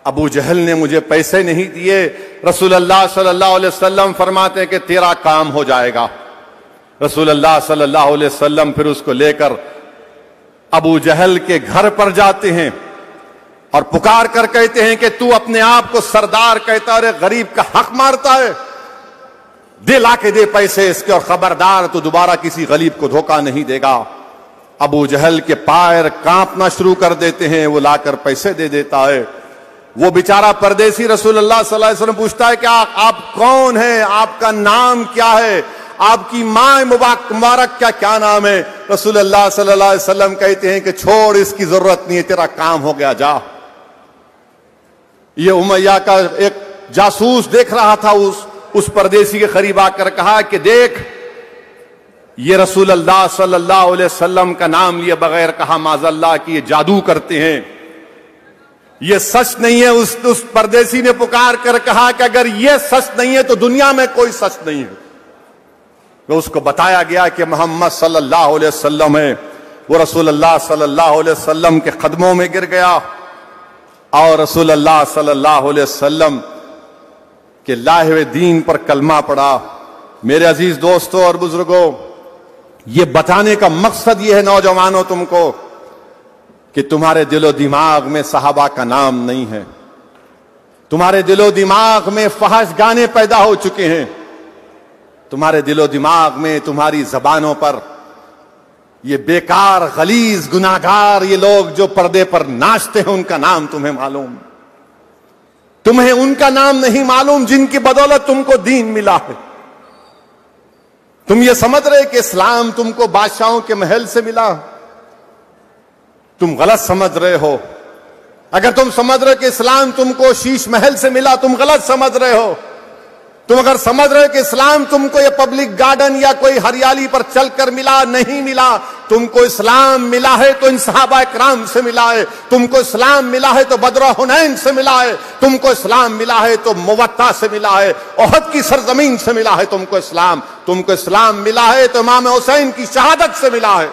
S3: ابو جہل نے مجھے پیسے نہیں دیے. رسول اللہ صلی اللہ علیہ وسلم فرماتے ہیں کہ تیرا کام ہو جائے گا. رسول اللہ صلی اللہ علیہ وسلم پھر اس کو لے کر ابو جہل کے گھر پر جاتے ہیں اور پکار کر کہتے ہیں کہ تو اپنے آپ کو سردار کہتا ہے, غریب کا حق مارتا ہے, دے لا کے دے پیسے اس کے, اور خبردار تو دوبارہ کسی غریب کو دھوکہ نہیں دے گا. ابو جہل کے پیر کانپنا شروع کر دیتے ہیں, وہ لا کر پیسے دے دیتا ہے. وہ بیچارہ پردیسی رسول اللہ صلی اللہ علیہ وسلم پوچھتا ہے کہ آپ کون ہیں, آپ کا نام کیا ہے, آپ کی ماں مبارک کیا نام ہے. رسول اللہ صلی اللہ علیہ وسلم کہتے ہیں کہ چھوڑ, اس کی ضرورت نہیں ہے, تیرا کام ہو گیا, جا. یہ امیہ کا ایک جاسوس دیکھ رہا تھا, اس پردیسی کے قریب آ کر کہا کہ دیکھ یہ رسول اللہ صلی اللہ علیہ وسلم کا نام لیے بغیر کہا معاذ اللہ کہ یہ جادو کرتے ہیں, یہ سچ نہیں ہے. اس پردیسی نے پکار کر کہا کہ اگر یہ سچ نہیں ہے تو دنیا میں کوئی سچ نہیں ہے. اس کو بتایا گیا کہ محمد صلی اللہ علیہ وسلم ہے. وہ رسول اللہ صلی اللہ علیہ وسلم کے قدموں میں گر گیا اور رسول اللہ صلی اللہ علیہ وسلم کے لائے ہوئے دین پر کلمہ پڑا. میرے عزیز دوستوں اور بزرگوں, یہ بتانے کا مقصد یہ ہے نوجوانوں تم کو کہ تمہارے دل و دماغ میں صحابہ کا نام نہیں ہے, تمہارے دل و دماغ میں فحش گانے پیدا ہو چکے ہیں, تمہارے دل و دماغ میں تمہاری زبانوں پر یہ بیکار غلیظ گناہگار یہ لوگ جو پردے پر ناچتے ہیں ان کا نام تمہیں معلوم, تمہیں ان کا نام نہیں معلوم جن کی بدولت تم کو دین ملا ہے. تم یہ سمجھ رہے کہ اسلام تم کو بادشاہوں کے محل سے ملا, تم غلط سمجھ رہے ہو. اگر تم سمجھ رہے کہ اسلام تم کو شیش محل سے ملا, تم غلط سمجھ رہے ہو. تم اگر سمجھ رہے کہ اسلام تم کو یہ پبلک گارڈن یا کوئی ہریالی پر چل کر ملا, نہیں ملا. تم کو اسلام ملا ہے تو ان صحابہ کرام سے ملا ہے, تم کو اسلام ملا ہے تو بدر حنین سے ملا ہے, تم کو اسلام ملا ہے تو موطا سے ملا ہے, احد کی سرزمین سے ملا ہے تم کو اسلام ملا ہے تو امام حسین کی شہادت سے ملا ہے.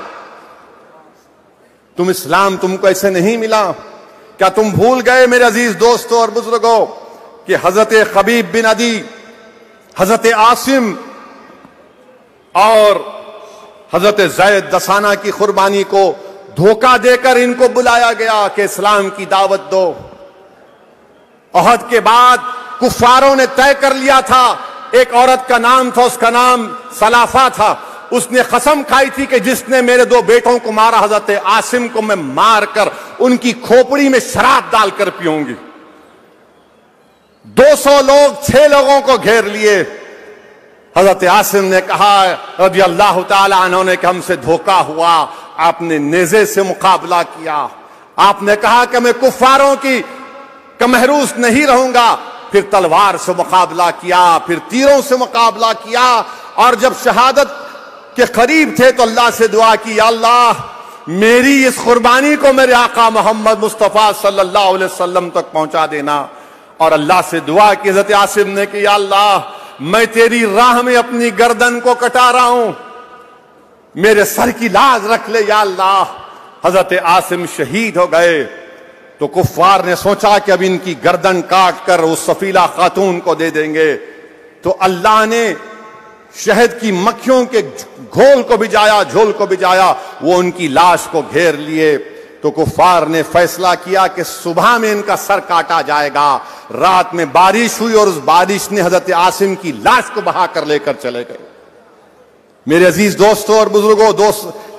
S3: تم کو ایسے نہیں ملا. کیا تم بھول گئے میرے عزیز دوستوں اور بزرگوں کہ حضرت خبیب بن عدی, حضرت عاصم اور حضرت زید دسانہ کی قربانی کو دھوکہ دے کر ان کو بلایا گیا کہ اسلام کی دعوت دو. احد کے بعد کفاروں نے طے کر لیا تھا, ایک عورت کا نام تھا, اس کا نام سلافہ تھا, اس نے قسم کھائی تھی کہ جس نے میرے 2 بیٹوں کو مارا حضرت عاصم کو میں مار کر ان کی کھوپڑی میں شراب ڈال کر پیوں گی. 200 لوگ 6 لوگوں کو گھیر لیے. حضرت عاصم نے کہا رضی اللہ تعالی عنہ نے کہ ہم سے دھوکہ ہوا, آپ نے نیزے سے مقابلہ کیا, آپ نے کہا کہ میں کفاروں کی کا محروس نہیں رہوں گا. پھر تلوار سے مقابلہ کیا, پھر تیروں سے مقابلہ کیا, اور جب شہادت کے قریب تھے تو اللہ سے دعا کی, یا اللہ میری اس قربانی کو میرے آقا محمد مصطفیٰ صلی اللہ علیہ وسلم تک پہنچا دینا. اور اللہ سے دعا کی حضرت عاصم نے کہ یا اللہ میں تیری راہ میں اپنی گردن کو کٹا رہا ہوں, میرے سر کی لاز رکھ لے یا اللہ. حضرت عاصم شہید ہو گئے تو کفار نے سوچا کہ اب ان کی گردن کاٹ کر اس سفیلہ خاتون کو دے دیں گے. تو اللہ نے شہد کی مکھیوں کے گھول کو بجایا, جھول کو بجایا, وہ ان کی لاش کو گھیر لیے. تو کفار نے فیصلہ کیا کہ صبح میں ان کا سر کاٹا جائے گا. رات میں بارش ہوئی اور اس بارش نے حضرت عاصم کی لاش کو بہا کر لے کر چلے گئے. میرے عزیز دوستوں اور بزرگوں,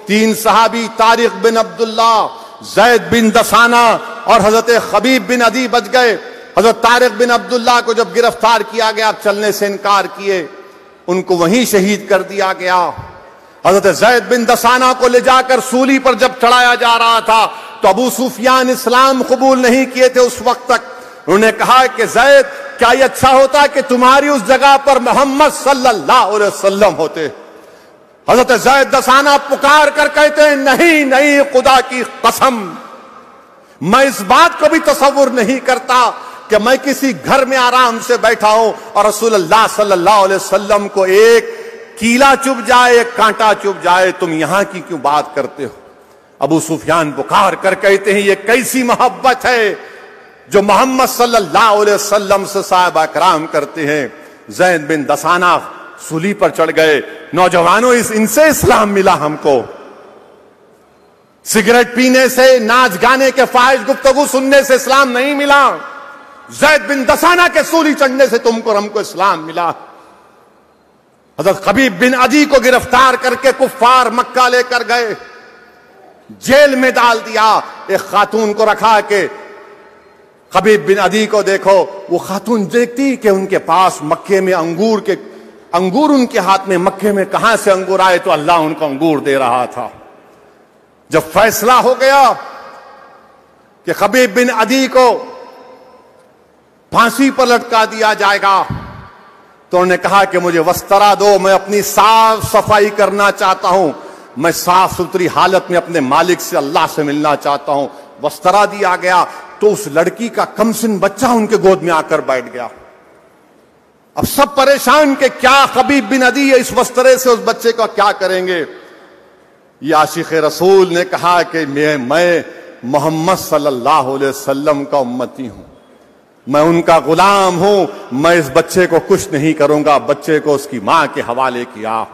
S3: تین صحابی طارق بن عبداللہ, زید بن دسانہ اور حضرت خبیب بن عدی بچ گئے. حضرت طارق بن عبداللہ کو جب گرفتار کیا گیا, چلنے سے انکار کیے, ان کو وہیں شہید کر دیا گیا. حضرت زید بن دسانہ کو لے جا کر سولی پر جب چڑھایا جا رہا تھا تو ابو سفیان اسلام قبول نہیں کیے تھے اس وقت تک. انہوں نے کہا کہ زید کیا یہ اچھا ہوتا کہ تمہاری اس جگہ پر محمد صلی اللہ علیہ وسلم ہوتے. حضرت زید دسانہ پکار کر کہتے ہیں نہیں نہیں, خدا کی قسم میں اس بات کو بھی تصور نہیں کرتا کہ میں کسی گھر میں آرام سے بیٹھا ہوں اور رسول اللہ صلی اللہ علیہ وسلم کو ایک کیلا چبھ جائے, ایک کانٹا چبھ جائے, تم یہاں کی کیوں بات کرتے ہو. ابو سفیان پکار کر کہتے ہیں یہ کیسی محبت ہے جو محمد صلی اللہ علیہ وسلم سے صحابہ کرام کرتے ہیں. زید بن دسانہ سولی پر چڑھ گئے. نوجوانوں ان سے اسلام ملا ہم کو. سگریٹ پینے سے, ناچ گانے کے فاحش گفتگو سننے سے اسلام نہیں ملا. زید بن دسانہ کے سولی چڑھنے سے تم کو ہم کو اسلام ملا. حضرت خبیب بن عدی کو گرفتار کر کے کفار مکہ لے کر گئے, جیل میں ڈال دیا. ایک خاتون کو رکھا کہ خبیب بن عدی کو دیکھو. وہ خاتون دیکھتی کہ ان کے پاس مکے میں انگور ان کے ہاتھ میں, مکے میں کہاں سے انگور آئے, تو اللہ ان کو انگور دے رہا تھا. جب فیصلہ ہو گیا کہ خبیب بن عدی کو پھانسی پر لٹکا دیا جائے گا تو انہوں نے کہا کہ مجھے وسترا دو, میں اپنی صاف صفائی کرنا چاہتا ہوں, میں صاف ستھری حالت میں اپنے مالک سے اللہ سے ملنا چاہتا ہوں. وسترا دیا گیا تو اس لڑکی کا کم سن بچہ ان کے گود میں آ کر بیٹھ گیا. اب سب پریشان کہ کیا خبیب بن عدی اس وسترے سے اس بچے کا کیا کریں گے. یہ عاشق رسول نے کہا کہ میں محمد صلی اللہ علیہ وسلم کا امتی ہوں, میں ان کا غلام ہوں, میں اس بچے کو کچھ نہیں کروں گا. بچے کو اس کی ماں کے حوالے کیا.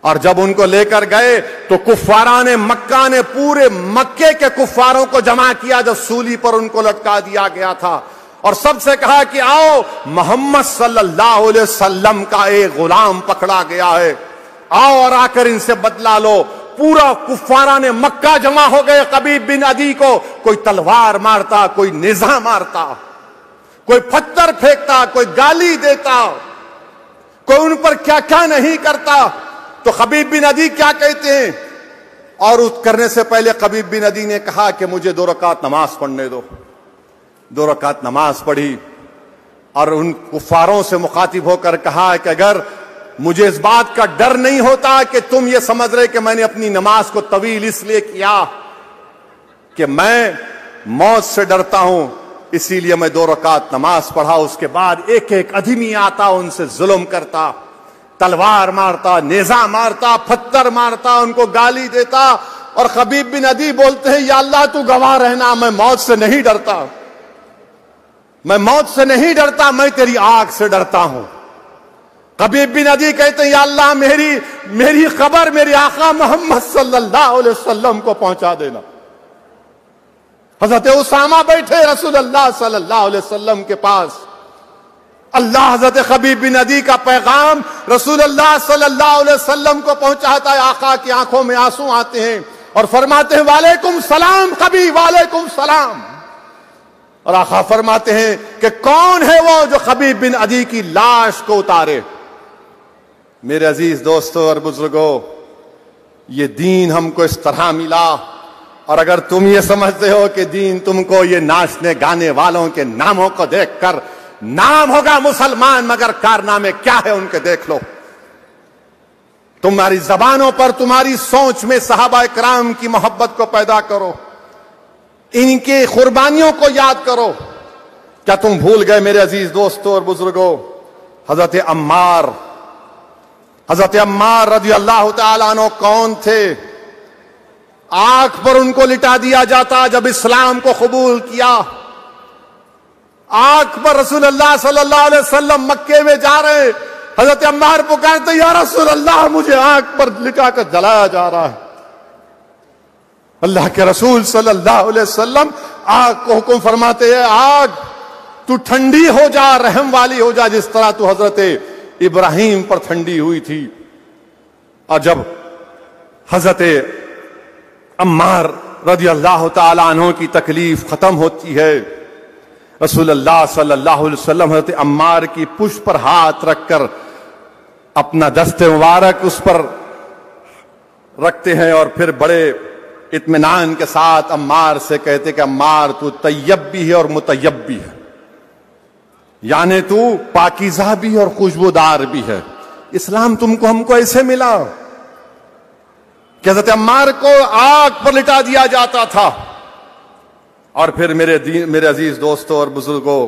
S3: اور جب ان کو لے کر گئے تو کفاران مکہ نے پورے مکے کے کفاروں کو جمع کیا جب سولی پر ان کو لٹکا دیا گیا تھا, اور سب سے کہا کہ آؤ محمد صلی اللہ علیہ وسلم کا ایک غلام پکڑا گیا ہے, آؤ اور آ کر ان سے بدلا لو. پورا کفاران مکہ جمع ہو گئے. خبیب بن عدی کو کوئی تلوار مارتا, کوئی نیزہ مارتا, کوئی پتھر پھینکتا, کوئی گالی دیتا, کوئی ان پر کیا کیا نہیں کرتا. تو خبیب بن عدی کیا کہتے ہیں, اور اس کرنے سے پہلے خبیب بن عدی نے کہا کہ مجھے 2 رکعت نماز پڑھنے دو. 2 رکعت نماز پڑھی اور ان کفاروں سے مخاطب ہو کر کہا کہ اگر مجھے اس بات کا ڈر نہیں ہوتا کہ تم یہ سمجھ رہے کہ میں نے اپنی نماز کو طویل اس لیے کیا کہ میں موت سے ڈرتا ہوں, اسی لیے میں 2 رکعت نماز پڑھا. اس کے بعد ایک ایک آدمی آتا, ان سے ظلم کرتا, تلوار مارتا, نیزہ مارتا, پتھر مارتا, ان کو گالی دیتا. اور خبیب بن عدی بولتے ہیں یا اللہ تو گواہ رہنا, میں موت سے نہیں ڈرتا, میں موت سے نہیں ڈرتا, میں تیری آگ سے ڈرتا ہوں. خبیب بن عدی کہتے ہیں یا اللہ میری خبر میرے آقا محمد صلی اللہ علیہ وسلم کو پہنچا دینا. حضرت اسامہ بیٹھے رسول اللہ صلی اللہ علیہ وسلم کے پاس. اللہ حضرت خبیب بن عدی کا پیغام رسول اللہ صلی اللہ علیہ وسلم کو پہنچاتا ہے. آقا کی آنکھوں میں آنسو آتے ہیں اور فرماتے ہیں وعلیکم السلام خبیب, وعلیکم السلام. اور آقا فرماتے ہیں کہ کون ہے وہ جو خبیب بن عدی کی لاش کو اتارے. میرے عزیز دوستوں اور بزرگوں, یہ دین ہم کو اس طرح ملا اور اگر تم یہ سمجھتے ہو کہ دین تم کو یہ ناچنے گانے والوں کے ناموں کو دیکھ کر نام ہوگا مسلمان مگر کارنامے کیا ہے ان کے دیکھ لو. تمہاری زبانوں پر تمہاری سوچ میں صحابہ کرام کی محبت کو پیدا کرو, ان کی قربانیوں کو یاد کرو. کیا تم بھول گئے میرے عزیز دوستوں اور بزرگوں حضرت عمار رضی اللہ تعالیٰ عنہ کون تھے؟ آنکھ پر ان کو لٹا دیا جاتا جب اسلام کو قبول کیا. آنکھ پر رسول اللہ صلی اللہ علیہ وسلم مکے میں جا رہے, حضرت عمار پکارتے یا رسول اللہ مجھے آنکھ پر لٹا کر جلایا جا رہا ہے. اللہ کے رسول صلی اللہ علیہ وسلم آگ کو حکم فرماتے ہیں, آگ تو ٹھنڈی ہو جا, رحم والی ہو جا, جس طرح تو حضرت ابراہیم پر ٹھنڈی ہوئی تھی. اور جب حضرت عمار رضی اللہ تعالی عنہ کی تکلیف ختم ہوتی ہے, رسول اللہ صلی اللہ علیہ وسلم حضرت عمار کی پشت پر ہاتھ رکھ کر اپنا دست مبارک اس پر رکھتے ہیں اور پھر بڑے اطمینان کے ساتھ عمار سے کہتے کہ عمار تو طیب بھی ہے اور مطیب بھی ہے, یعنی تو پاکیزہ بھی اور خوشبودار بھی ہے. اسلام تم کو ہم کو ایسے ملا کہ حضرت عمار کو آگ پر لٹا دیا جاتا تھا. اور پھر میرے عزیز دوستوں اور بزرگوں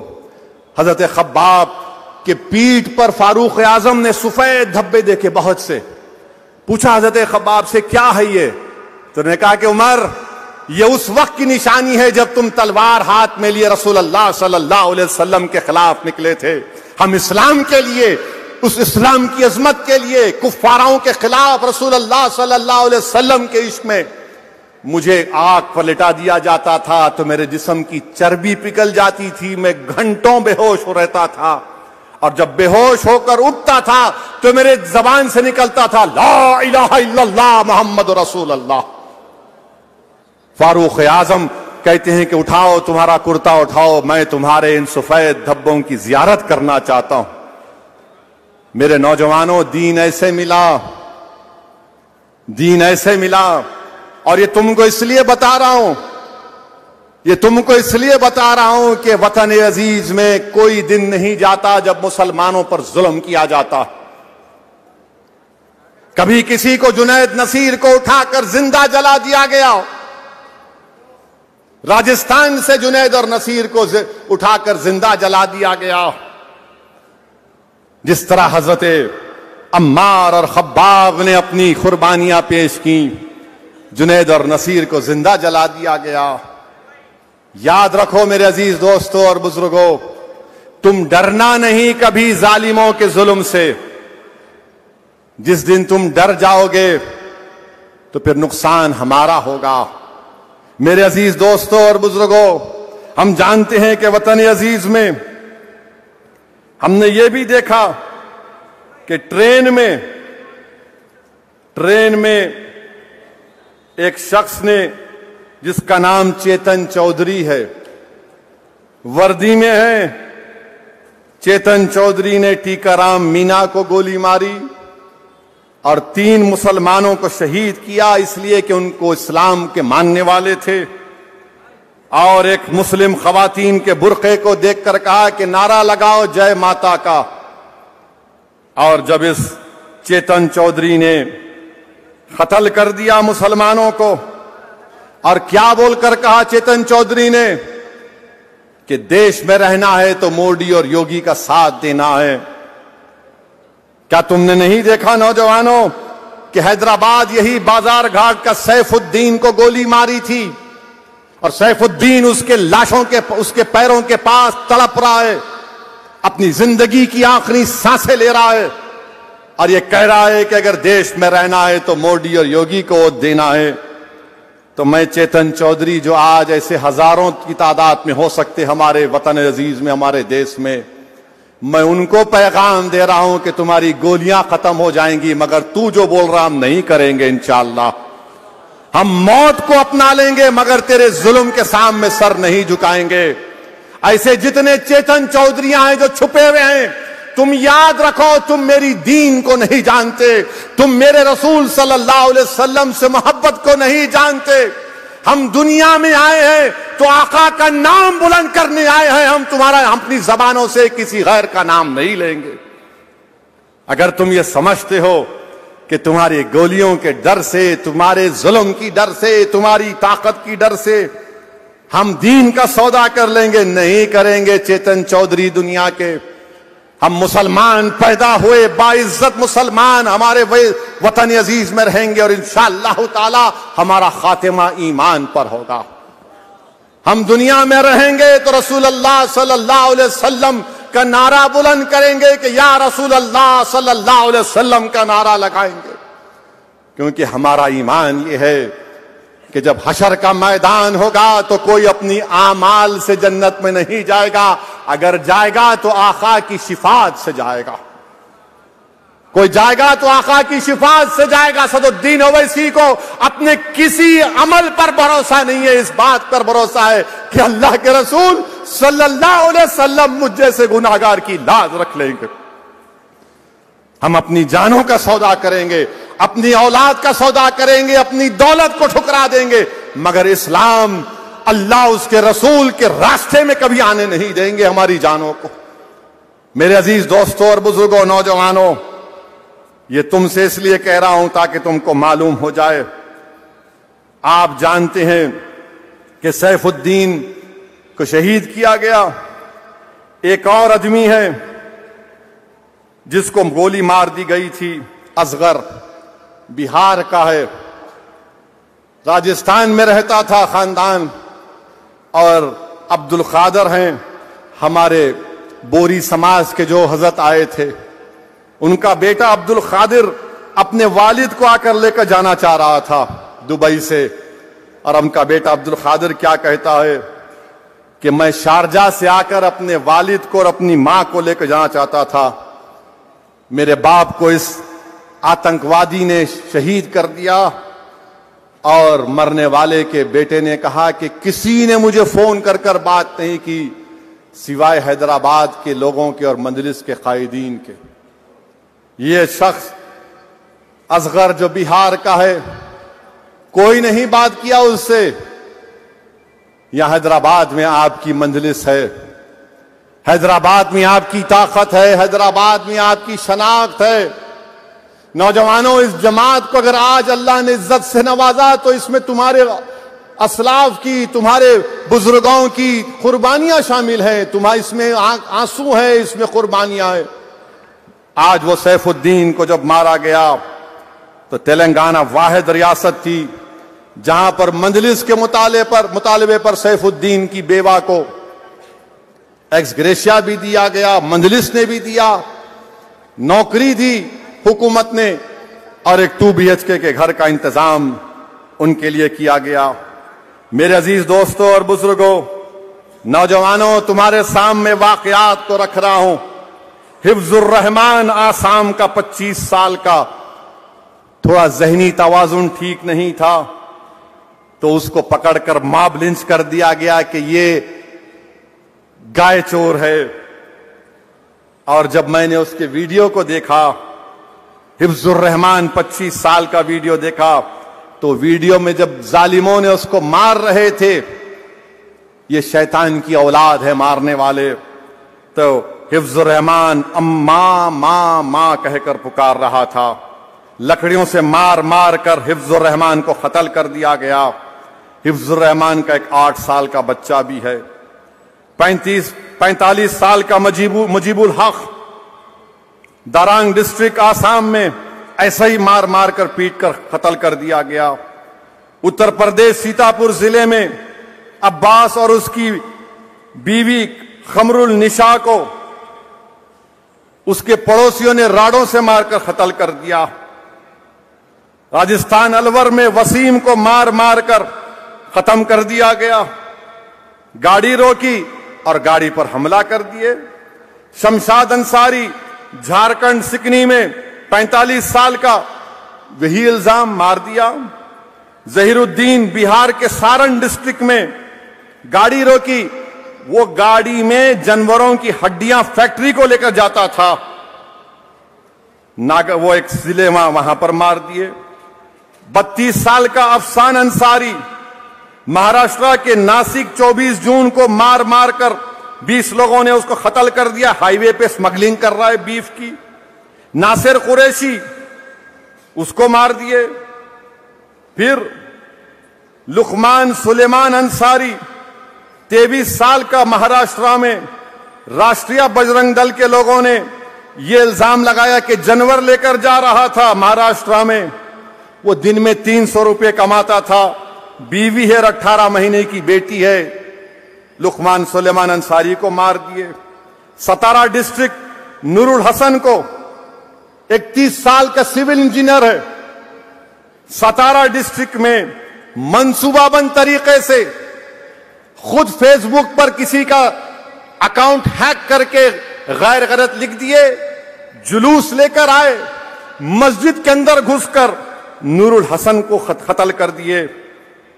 S3: حضرت خباب کے پیٹھ پر فاروق اعظم نے سفید دھبے دیکھے بہت سے. پوچھا حضرت خباب سے کیا ہے یہ؟ تو نے کہا کہ عمر یہ اس وقت کی نشانی ہے جب تم تلوار ہاتھ میں لیے رسول اللہ صلی اللہ علیہ وسلم کے خلاف نکلے تھے. ہم اسلام کے لیے, اس اسلام کی عظمت کے لیے, کفاروں کے خلاف رسول اللہ صلی اللہ علیہ وسلم کے عشق میں مجھے آگ پر لٹا دیا جاتا تھا تو میرے جسم کی چربی پگھل جاتی تھی, میں گھنٹوں بے ہوش ہو رہتا تھا, اور جب بے ہوش ہو کر اٹھتا تھا تو میرے زبان سے نکلتا تھا لا الہ الا اللہ محمد رسول اللہ. فاروق اعظم کہتے ہیں کہ اٹھاؤ تمہارا کرتا اٹھاؤ, میں تمہارے ان سفید دھبوں کی زیارت کرنا چاہتا ہوں. میرے نوجوانوں دین ایسے ملا, دین ایسے ملا. اور یہ تم کو اس لیے بتا رہا ہوں, یہ تم کو اس لیے بتا رہا ہوں کہ وطن عزیز میں کوئی دن نہیں جاتا جب مسلمانوں پر ظلم کیا جاتا. کبھی کسی کو جنید نصیر کو اٹھا کر زندہ جلا دیا گیا, راجستھان سے جنید اور نصیر کو اٹھا کر زندہ جلا دیا گیا. جس طرح حضرت عمار اور خباب نے اپنی قربانیاں پیش کی, جنید اور نصیر کو زندہ جلا دیا گیا. یاد رکھو میرے عزیز دوستوں اور بزرگوں, تم ڈرنا نہیں کبھی ظالموں کے ظلم سے. جس دن تم ڈر جاؤ گے تو پھر نقصان ہمارا ہوگا. میرے عزیز دوستوں اور بزرگوں, ہم جانتے ہیں کہ وطن عزیز میں ہم نے یہ بھی دیکھا کہ ٹرین میں ایک شخص نے جس کا نام چیتن چودھری ہے, وردی میں ہے. چیتن چودھری نے ٹیکا رام مینا کو گولی ماری اور 3 مسلمانوں کو شہید کیا, اس لیے کہ ان کو اسلام کے ماننے والے تھے. اور ایک مسلم خواتین کے برقعے کو دیکھ کر کہا کہ نعرہ لگاؤ جے ماتا کا. اور جب اس چیتن چودھری نے قتل کر دیا مسلمانوں کو, اور کیا بول کر کہا چیتن چودھری نے کہ دیش میں رہنا ہے تو مودی اور یوگی کا ساتھ دینا ہے. کیا تم نے نہیں دیکھا نوجوانوں کہ حیدرآباد یہی بازار گھاٹ کا سیف الدین کو گولی ماری تھی, اور سیف الدین اس کے لاشوں کے اس کے پیروں کے پاس تڑپ رہا ہے, اپنی زندگی کی آخری سانسیں لے رہا ہے, اور یہ کہہ رہا ہے کہ اگر دیش میں رہنا ہے تو مودی اور یوگی کو ووٹ دینا ہے. تو میں چیتن چودھری جو آج ایسے ہزاروں کی تعداد میں ہو سکتے ہمارے وطن عزیز میں, ہمارے دیش میں, میں ان کو پیغام دے رہا ہوں کہ تمہاری گولیاں ختم ہو جائیں گی مگر تو جو بول رہا ہم نہیں کریں گے. انشاءاللہ ہم موت کو اپنا لیں گے مگر تیرے ظلم کے سامنے سر نہیں جھکائیں گے. ایسے جتنے چیتن چودھریاں ہیں جو چھپے ہوئے ہیں, تم یاد رکھو تم میری دین کو نہیں جانتے, تم میرے رسول صلی اللہ علیہ وسلم سے محبت کو نہیں جانتے. ہم دنیا میں آئے ہیں تو آقا کا نام بلند کرنے آئے ہیں، ہم اپنی زبانوں سے کسی غیر کا نام نہیں لیں گے۔ اگر تم یہ سمجھتے ہو کہ تمہاری گولیوں کے ڈر سے، تمہارے ظلم کی ڈر سے، تمہاری طاقت کی ڈر سے ہم دین کا سودا کر لیں گے، نہیں کریں گے چیتن چودھری دنیا کے۔ ہم مسلمان پیدا ہوئے، باعزت مسلمان ہمارے وطن عزیز میں رہیں گے، اور انشاءاللہ تعالی ہمارا خاتمہ ایمان پر ہوگا۔ ہم دنیا میں رہیں گے تو رسول اللہ صلی اللہ علیہ وسلم کا نعرہ بلند کریں گے کہ یا رسول اللہ صلی اللہ علیہ وسلم کا نعرہ لگائیں گے، کیونکہ ہمارا ایمان یہ ہے کہ جب حشر کا میدان ہوگا تو کوئی اپنی اعمال سے جنت میں نہیں جائے گا، اگر جائے گا تو آقا کی شفاعت سے جائے گا۔ کوئی جائے گا تو آقا کی شفاعت سے جائے گا۔ اسد الدین اویسی کو اپنے کسی عمل پر بھروسہ نہیں ہے، اس بات پر بھروسہ ہے کہ اللہ کے رسول صلی اللہ علیہ وسلم مجھ جیسے گناہگار کی لاز رکھ لیں گے۔ ہم اپنی جانوں کا سودا کریں گے، اپنی اولاد کا سودا کریں گے، اپنی دولت کو ٹھکرا دیں گے، مگر اسلام، اللہ اس کے رسول کے راستے میں کبھی آنے نہیں دیں گے ہماری جانوں کو۔ میرے عزیز دوستوں اور بزرگوں، نوجوانوں، یہ تم سے اس لیے کہہ رہا ہوں تاکہ تم کو معلوم ہو جائے۔ آپ جانتے ہیں کہ سیف الدین کو شہید کیا گیا۔ ایک اور آدمی ہے جس کو گولی مار دی گئی تھی، اصغر، بہار کا ہے، راجستھان میں رہتا تھا خاندان، اور عبد القادر ہیں ہمارے بوری سماج کے جو حضرت آئے تھے، ان کا بیٹا عبد القادر اپنے والد کو آ کر لے کر جانا چاہ رہا تھا دبئی سے، اور ان کا بیٹا عبد القادر کیا کہتا ہے کہ میں شارجہ سے آ کر اپنے والد کو اور اپنی ماں کو لے کر جانا چاہتا تھا، میرے باپ کو اس آتنکوادی نے شہید کر دیا۔ اور مرنے والے کے بیٹے نے کہا کہ کسی نے مجھے فون کر کر بات نہیں کی سوائے حیدرآباد کے لوگوں کے اور مجلس کے قائدین کے۔ یہ شخص اصغر جو بہار کا ہے، کوئی نہیں بات کیا اس سے۔ یہاں حیدرآباد میں آپ کی مجلس ہے، حیدرآباد میں آپ کی طاقت ہے، حیدرآباد میں آپ کی شناخت ہے۔ نوجوانوں، اس جماعت کو اگر آج اللہ نے عزت سے نوازا تو اس میں تمہارے اسلاف کی، تمہارے بزرگوں کی قربانیاں شامل ہیں، تمہارے اس میں آنسو ہیں، اس میں قربانیاں ہیں۔ آج وہ سیف الدین کو جب مارا گیا تو تلنگانہ واحد ریاست تھی جہاں پر مجلس کے مطالبے پر سیف الدین کی بیوہ کو ایکس گریشیا بھی دیا گیا، مجلس نے بھی دیا، نوکری دی حکومت نے، اور ایک 2 BHK کے گھر کا انتظام ان کے لیے کیا گیا۔ میرے عزیز دوستوں اور بزرگوں، نوجوانوں، تمہارے سامنے واقعات کو رکھ رہا ہوں۔ حفظ الرحمان آسام کا 25 سال کا، تھوڑا ذہنی توازن ٹھیک نہیں تھا تو اس کو پکڑ کر ماب لنچ کر دیا گیا کہ یہ گائے چور ہے۔ اور جب میں نے اس کے ویڈیو کو دیکھا، حفظ الرحمان 25 سال کا ویڈیو دیکھا، تو ویڈیو میں جب ظالموں نے اس کو مار رہے تھے، یہ شیطان کی اولاد ہے مارنے والے، تو حفظ الرحمان اماں ماں ماں کہہ کر پکار رہا تھا۔ لکڑیوں سے مار مار کر حفظ الرحمان کو قتل کر دیا گیا۔ حفظ الرحمان کا ایک 8 سال کا بچہ بھی ہے۔ 45 سال کا مجیب الحق دارانگ ڈسٹرکٹ آسام میں ایسا ہی مار مار کر پیٹ کر قتل کر دیا گیا۔ اتر پردیش سیتاپور ضلع میں عباس اور اس کی بیوی خمر النساء کو اس کے پڑوسیوں نے راڑوں سے مار کر قتل کر دیا۔ راجستھان الور میں وسیم کو مار مار کر ختم کر دیا گیا۔ گاڑی روکی اور گاڑی پر حملہ کر دیے۔ شمشاد انصاری جھارکھنڈ سکنی میں 45 سال کا، وہی الزام مار دیا۔ ظہیر الدین بہار کے سارن ڈسٹرکٹ میں گاڑی روکی، وہ گاڑی میں جانوروں کی ہڈیاں فیکٹری کو لے کر جاتا تھا، وہ ایک ضلع وہاں پر مار دیے۔ 32 سال کا افسان انصاری مہاراشٹرا کے ناسک 24 جون کو مار مار کر 20 لوگوں نے اس کو قتل کر دیا، ہائی وے پہ اسمگلنگ کر رہا ہے بیف کی۔ ناصر قریشی اس کو مار دیے۔ پھر لقمان سلیمان انصاری 23 سال کا مہاراشٹرا میں راشٹریہ بجرنگ دل کے لوگوں نے یہ الزام لگایا کہ جانور لے کر جا رہا تھا مہاراشٹرا میں، وہ دن میں 300 روپے کماتا تھا، بیوی ہے اور 18 مہینے کی بیٹی ہے۔ لقمان سلیمان انصاری کو مار دیے۔ ستارہ ڈسٹرکٹ نور الحسن کو 31 سال کا سول انجینئر ہے، ستارہ ڈسٹرکٹ میں منصوبہ بند طریقے سے خود فیس بک پر کسی کا اکاؤنٹ ہیک کر کے غیر غلط لکھ دیے، جلوس لے کر آئے، مسجد کے اندر گھس کر نور الحسن کو قتل کر دیے۔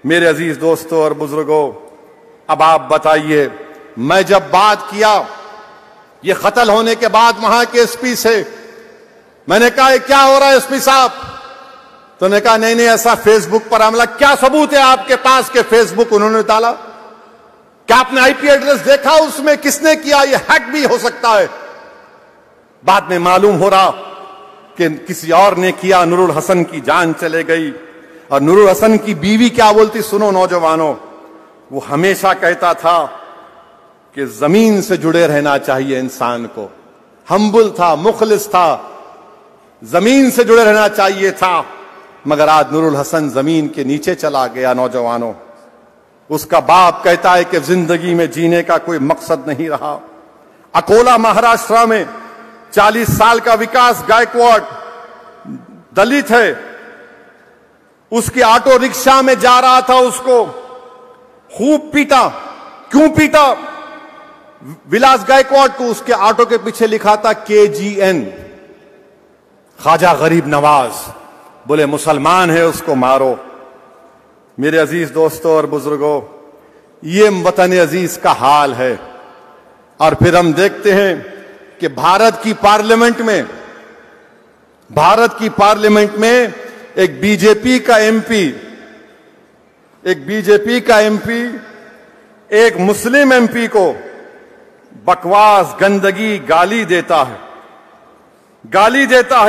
S3: میرے عزیز دوستوں اور بزرگوں، اب آپ بتائیے، میں جب بات کیا یہ قتل ہونے کے بعد وہاں کے ایس پی سے، میں نے کہا کیا ہو رہا ہے ایس پی صاحب؟ تو نے کہا نہیں ایسا فیس بک پر عملہ۔ کیا ثبوت ہے آپ کے پاس کہ فیس بک انہوں نے ڈالا؟ کیا آپ نے آئی پی ایڈریس دیکھا اس میں کس نے کیا؟ یہ ہیک بھی ہو سکتا ہے۔ بعد میں معلوم ہو رہا کہ کسی اور نے کیا، نور الحسن کی جان چلے گئی۔ اور نور الحسن کی بیوی کیا بولتی سنو نوجوانوں، وہ ہمیشہ کہتا تھا کہ زمین سے جڑے رہنا چاہیے انسان کو، ہمبل تھا، مخلص تھا، زمین سے جڑے رہنا چاہیے تھا، مگر آج نور الحسن زمین کے نیچے چلا گیا۔ نوجوانوں، اس کا باپ کہتا ہے کہ زندگی میں جینے کا کوئی مقصد نہیں رہا۔ اکولا مہاراشٹرا میں 40 سال کا وکاس گائیکواڈ دلت ہے، اس کی آٹو رکشا میں جا رہا تھا، اس کو خوب پیٹا۔ کیوں پیٹا؟ ولاس گائیکواڈ کو اس کے آٹو کے پیچھے لکھا تھا KGN، خواجہ غریب نواز، بولے مسلمان ہے اس کو مارو۔ میرے عزیز دوستوں اور بزرگوں، یہ وطن عزیز کا حال ہے۔ اور پھر ہم دیکھتے ہیں کہ بھارت کی پارلیمنٹ میں ایک بی جے پی کا ایم پی ایک مسلم ایم پی کو بکواس، گندگی، گالی دیتا ہے،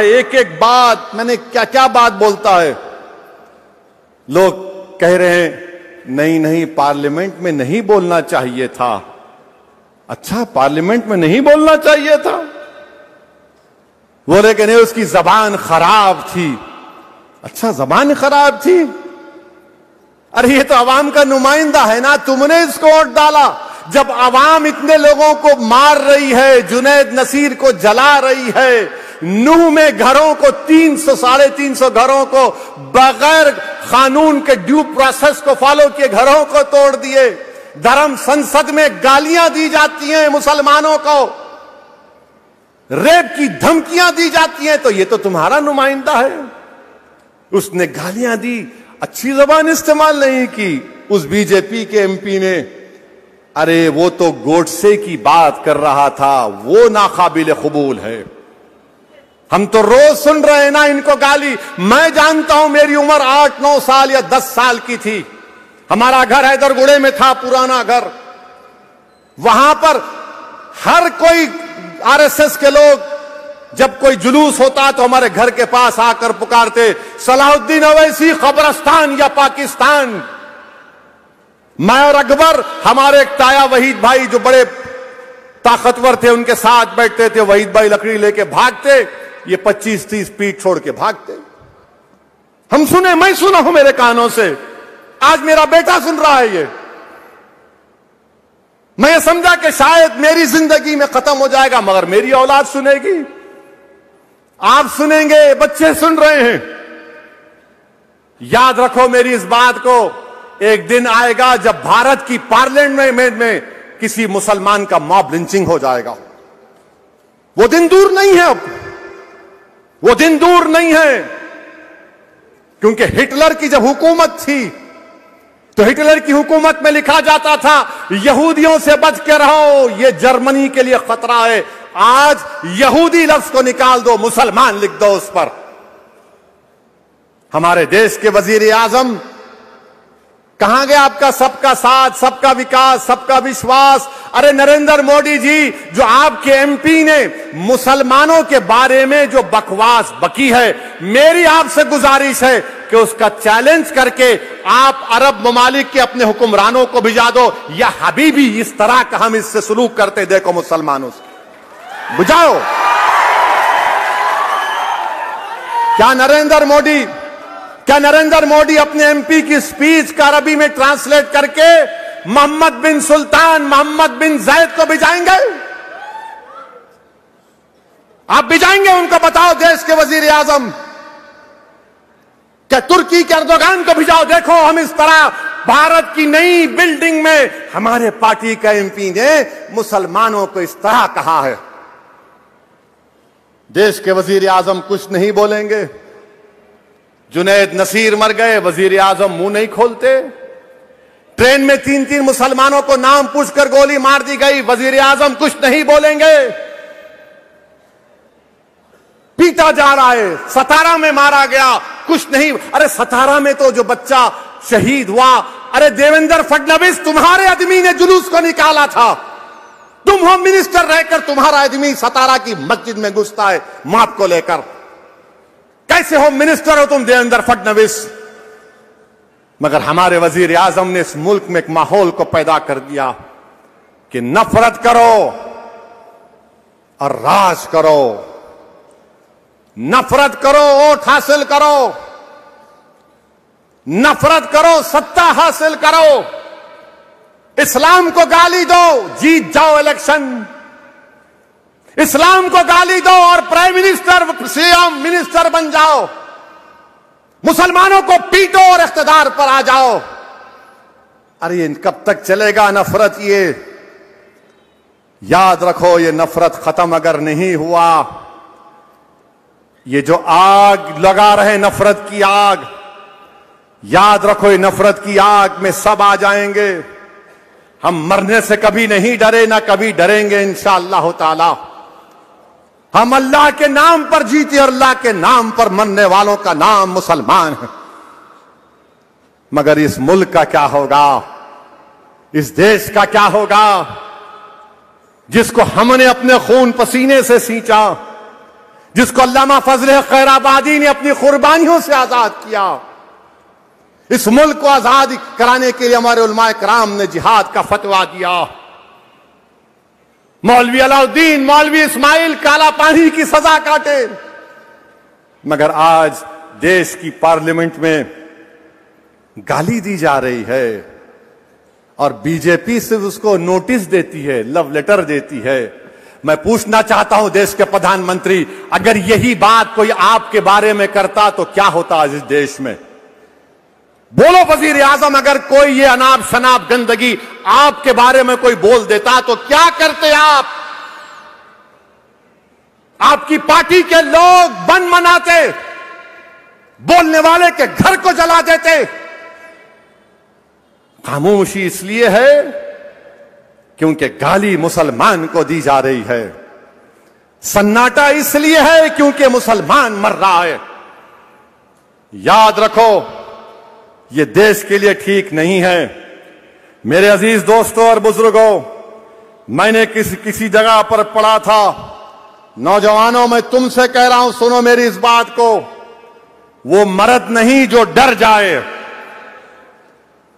S3: ایک ایک بات، میں نے کیا بات بولتا ہے۔ لوگ کہہ رہے ہیں نہیں پارلیمنٹ میں نہیں بولنا چاہیے تھا۔ اچھا، پارلیمنٹ میں نہیں بولنا چاہیے تھا؟ بولے کہ نہیں اس کی زبان خراب تھی۔ اچھا، زبان خراب تھی؟ ارے یہ تو عوام کا نمائندہ ہے نا، تم نے اس کو ووٹ ڈالا۔ جب عوام اتنے لوگوں کو مار رہی ہے، جنید نصیر کو جلا رہی ہے، نوح میں گھروں کو 300-350 گھروں کو بغیر قانون کے ڈیو پروسیس کو فالو کیے گھروں کو توڑ دیے، دھرم سنسد میں گالیاں دی جاتی ہیں مسلمانوں کو، ریپ کی دھمکیاں دی جاتی ہیں، تو یہ تو تمہارا نمائندہ ہے۔ اس نے گالیاں دی، اچھی زبان استعمال نہیں کی۔ اس بی جے پی کے ایم پی نے، ارے وہ تو گوڈسے کی بات کر رہا تھا، وہ ناقابل قبول ہے۔ ہم تو روز سن رہے ہیں نا ان کو گالی۔ میں جانتا ہوں، میری عمر 8-9 سال یا 10 سال کی تھی، ہمارا گھر حیدر گڑے میں تھا، پرانا گھر، وہاں پر ہر کوئی RSS کے لوگ جب کوئی جلوس ہوتا تو ہمارے گھر کے پاس آ کر پکارتے، صلاح الدین اویسی قبرستان یا پاکستان۔ میں اور اکبر، ہمارے ایک تایا وحید بھائی جو بڑے طاقتور تھے، ان کے ساتھ بیٹھتے تھے، وحید بھائی لکڑی لے کے بھاگتے، یہ 25-30 فیٹ چھوڑ کے بھاگتے۔ ہم سنے، میں سنا ہوں میرے کانوں سے، آج میرا بیٹا سن رہا ہے یہ۔ میں یہ سمجھا کہ شاید میری زندگی میں ختم ہو جائے گا، مگر میری اولاد سنے گی، آپ سنیں گے، بچے سن رہے ہیں۔ یاد رکھو میری اس بات کو، ایک دن آئے گا جب بھارت کی پارلیمنٹ میں کسی مسلمان کا موب لنچنگ ہو جائے گا۔ وہ دن دور نہیں ہے، اب وہ دن دور نہیں ہے، کیونکہ ہٹلر کی جب حکومت تھی تو ہٹلر کی حکومت میں لکھا جاتا تھا یہودیوں سے بچ کے رہو، یہ جرمنی کے لیے خطرہ ہے۔ آج یہودی لفظ کو نکال دو، مسلمان لکھ دو اس پر۔ ہمارے دیش کے وزیر اعظم کہاں گیا آپ کا سب کا ساتھ، سب کا وکاس، سب کا وشواس؟ ارے نریندر مودی جی، جو آپ کے ایم پی نے مسلمانوں کے بارے میں جو بکواس بکی ہے، میری آپ سے گزارش ہے کہ اس کا چیلنج کر کے آپ عرب ممالک کے اپنے حکمرانوں کو بھجا دو، یا حبیبی اس طرح کا ہم اس سے سلوک کرتے دیکھو مسلمانوں سے، بجاؤ۔ کیا نریندر موڈی اپنے ایم پی کی سپیچ کا عربی میں ٹرانسلیٹ کر کے محمد بن سلطان، محمد بن زید کو بھجائیں گے؟ آپ بھجائیں گے؟ ان کو بتاؤ دیش کے وزیر اعظم کہ ترکی کے اردوغان کو بھجاؤ، دیکھو ہم اس طرح بھارت کی نئی بلڈنگ میں ہمارے پارٹی کا ایم پی نے مسلمانوں کو اس طرح کہا ہے۔ دیش کے وزیر اعظم کچھ نہیں بولیں گے؟ جنید نصیر مر گئے، وزیر اعظم منہ نہیں کھولتے۔ ٹرین میں 3 مسلمانوں کو نام پوچھ کر گولی مار دی گئی، وزیر اعظم کچھ نہیں بولیں گے۔ پیٹا جا رہا ہے، ستارہ میں مارا گیا، کچھ نہیں۔ ارے ستارہ میں تو جو بچہ شہید ہوا، ارے دیویندر فڈنویس تمہارے آدمی نے جلوس کو نکالا تھا، تم ہوم منسٹر رہ کر تمہارا آدمی ستارہ کی مسجد میں گھستا ہے ماپ کو لے کر، کیسے ہوم منسٹر ہو تم دیویندر فڈنویس؟ مگر ہمارے وزیر اعظم نے اس ملک میں ایک ماحول کو پیدا کر دیا کہ نفرت کرو اور راج کرو، نفرت کرو ووٹ حاصل کرو، نفرت کرو ستہ حاصل کرو، اسلام کو گالی دو جیت جاؤ الیکشن، اسلام کو گالی دو اور prime minister C M minister بن جاؤ، مسلمانوں کو پیٹو اور اقتدار پر آ جاؤ۔ ارے کب تک چلے گا نفرت؟ یہ یاد رکھو، یہ نفرت ختم اگر نہیں ہوا، یہ جو آگ لگا رہے نفرت کی آگ، یاد رکھو یہ نفرت کی آگ میں سب آ جائیں گے۔ ہم مرنے سے کبھی نہیں ڈرے، نہ کبھی ڈریں گے انشاءاللہ تعالی۔ ہم اللہ کے نام پر جیتے اور اللہ کے نام پر مرنے والوں کا نام مسلمان ہے۔ مگر اس ملک کا کیا ہوگا؟ اس دیش کا کیا ہوگا جس کو ہم نے اپنے خون پسینے سے سینچا، جس کو علامہ فضل خیر آبادی نے اپنی قربانیوں سے آزاد کیا؟ اس ملک کو آزاد کرانے کے لیے ہمارے علماء کرام نے جہاد کا فتویٰ دیا۔ مولوی علاؤدین، مولوی اسماعیل کالا پانی کی سزا کاٹے، مگر آج دیش کی پارلیمنٹ میں گالی دی جا رہی ہے اور بی جے پی صرف اس کو نوٹس دیتی ہے، لو لیٹر دیتی ہے۔ میں پوچھنا چاہتا ہوں دیش کے پردھان منتری، اگر یہی بات کوئی آپ کے بارے میں کرتا تو کیا ہوتا آج اس دیش میں؟ بولو وزیر اعظم، اگر کوئی یہ اناب شناب گندگی آپ کے بارے میں کوئی بول دیتا تو کیا کرتے آپ؟ آپ کی پارٹی کے لوگ بن مناتے، بولنے والے کے گھر کو جلا دیتے۔ خاموشی اس لیے ہے کیونکہ گالی مسلمان کو دی جا رہی ہے، سناٹا اس لیے ہے کیونکہ مسلمان مر رہا ہے۔ یاد رکھو یہ دیش کے لیے ٹھیک نہیں ہے۔ میرے عزیز دوستوں اور بزرگوں، میں نے کسی جگہ پر پڑھا تھا، نوجوانوں میں تم سے کہہ رہا ہوں سنو میری اس بات کو، وہ مرد نہیں جو ڈر جائے،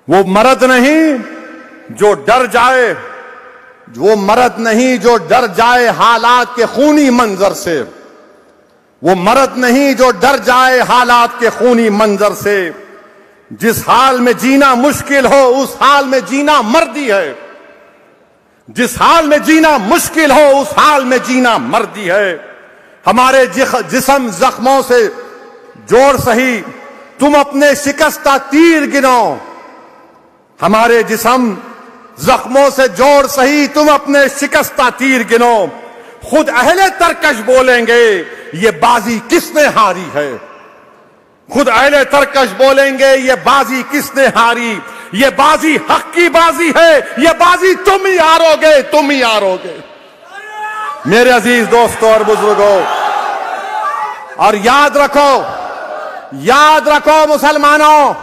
S3: وہ مرد نہیں جو ڈر جائے، وہ مرد نہیں جو ڈر جائے حالات کے خونی منظر سے، وہ مرد نہیں جو ڈر جائے حالات کے خونی منظر سے۔ جس حال میں جینا مشکل ہو اس حال میں جینا مردی ہے، جس حال میں جینا مشکل ہو اس حال میں جینا مردی ہے۔ ہمارے جسم زخموں سے جوڑ سہی تم اپنے شکستہ تیر گنو، ہمارے جسم زخموں سے جوڑ سہی تم اپنے شکستہ تیر گنو، خود اہل ترکش بولیں گے یہ بازی کس نے ہاری ہے، خود اہل ترکش بولیں گے یہ بازی کس نے ہاری، یہ بازی حق کی بازی ہے، یہ بازی تم ہی ہارو گے، تم ہی ہارو گے۔ میرے عزیز دوستوں اور بزرگوں، اور یاد رکھو مسلمانوں،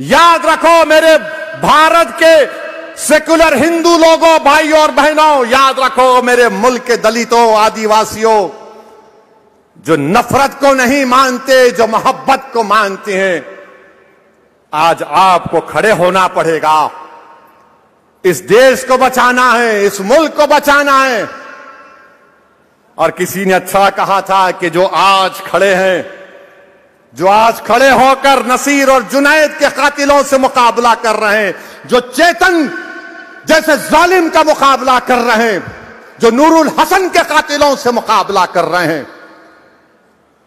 S3: یاد رکھو میرے بھارت کے سیکولر ہندو لوگوں، بھائیوں اور بہنوں، یاد رکھو میرے ملک کے دلتوں، آدیواسیوں، جو نفرت کو نہیں مانتے، جو محبت کو مانتے ہیں، آج آپ کو کھڑے ہونا پڑے گا. اس دیش کو بچانا ہے، اس ملک کو بچانا ہے. اور کسی نے اچھا کہا تھا کہ جو آج کھڑے ہیں، جو آج کھڑے ہو کر نصیر اور جنید کے قاتلوں سے مقابلہ کر رہے ہیں، جو چیتن جیسے ظالم کا مقابلہ کر رہے ہیں، جو نور الحسن کے قاتلوں سے مقابلہ کر رہے ہیں،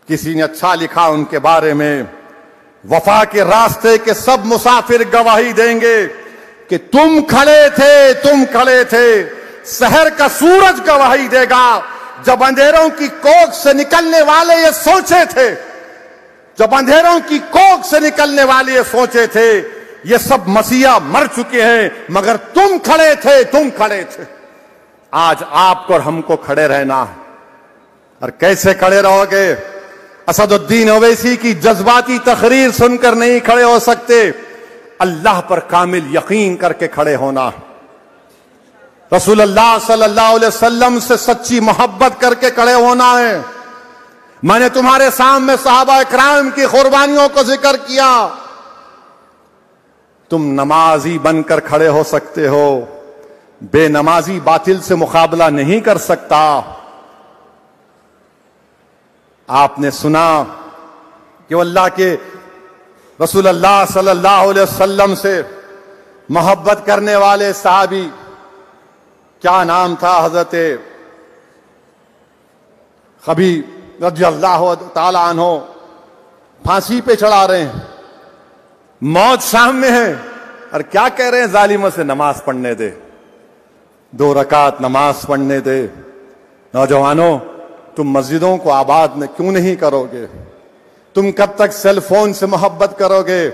S3: کسی نے اچھا لکھا ان کے بارے میں، وفا کے راستے کے سب مسافر گواہی دیں گے کہ تم کھڑے تھے. شہر کا سورج گواہی دے گا، جب اندھیروں کی کوکھ سے نکلنے والے یہ سوچے تھے، جب اندھیروں کی کوکھ سے نکلنے والے یہ سوچے تھے، یہ سب مسیحا مر چکے ہیں، مگر تم کھڑے تھے. آج آپ کو اور ہم کو کھڑے رہنا ہے. اور کیسے کھڑے رہو گے؟ اسد الدین اویسی کی جذباتی تقریر سن کر نہیں کھڑے ہو سکتے، اللہ پر کامل یقین کر کے کھڑے ہونا. رسول اللہ صلی اللہ علیہ وسلم سے سچی محبت کر کے کھڑے ہونا ہے. میں نے تمہارے سامنے صحابہ اکرام کی قربانیوں کو ذکر کیا. تم نمازی بن کر کھڑے ہو سکتے ہو، بے نمازی باطل سے مقابلہ نہیں کر سکتا. آپ نے سنا کہ اللہ کے رسول اللہ صلی اللہ علیہ وسلم سے محبت کرنے والے صحابی، کیا نام تھا، حضرت خبیب رضی اللہ تعالی عنہ، پھانسی پہ چڑھا رہے ہیں، موت سامنے ہے، اور کیا کہہ رہے ہیں؟ ظالموں سے نماز پڑھنے دے، 2 رکعت نماز پڑھنے دے. نوجوانوں، تم مسجدوں کو آباد میں کیوں نہیں کرو گے؟ تم کب تک سیل فون سے محبت کرو گے؟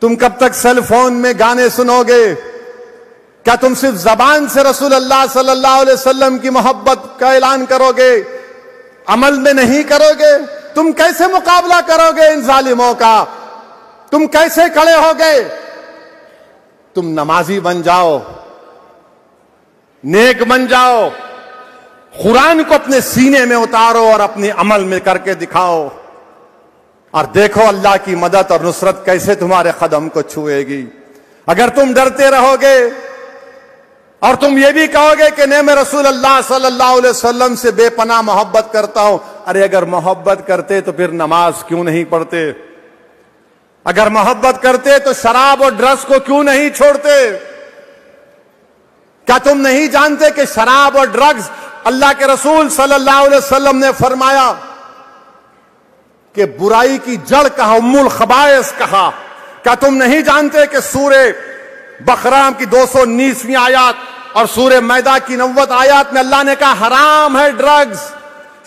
S3: تم کب تک سیل فون میں گانے سنو گے؟ کیا تم صرف زبان سے رسول اللہ صلی اللہ علیہ وسلم کی محبت کا اعلان کرو گے، عمل میں نہیں کرو گے؟ تم کیسے مقابلہ کرو گے ان ظالموں کا؟ تم کیسے کھڑے ہو گے؟ تم نمازی بن جاؤ، نیک بن جاؤ، قرآن کو اپنے سینے میں اتارو اور اپنے عمل میں کر کے دکھاؤ، اور دیکھو اللہ کی مدد اور نصرت کیسے تمہارے قدم کو چھوئے گی. اگر تم ڈرتے رہو گے اور تم یہ بھی کہو گے کہ نہیں، میں رسول اللہ صلی اللہ علیہ وسلم سے بے پناہ محبت کرتا ہوں، ارے اگر محبت کرتے تو پھر نماز کیوں نہیں پڑھتے؟ اگر محبت کرتے تو شراب اور ڈرگس کو کیوں نہیں چھوڑتے؟ کیا تم نہیں جانتے کہ شراب اور ڈرگس اللہ کے رسول صلی اللہ علیہ وسلم نے فرمایا کہ برائی کی جڑ کہا، ام الخبائث کہا؟ کیا تم نہیں جانتے کہ سورہ بقرہ کی 219ویں آیات اور سورہ مائدہ کی 90 آیات میں اللہ نے کہا حرام ہے ڈرگز،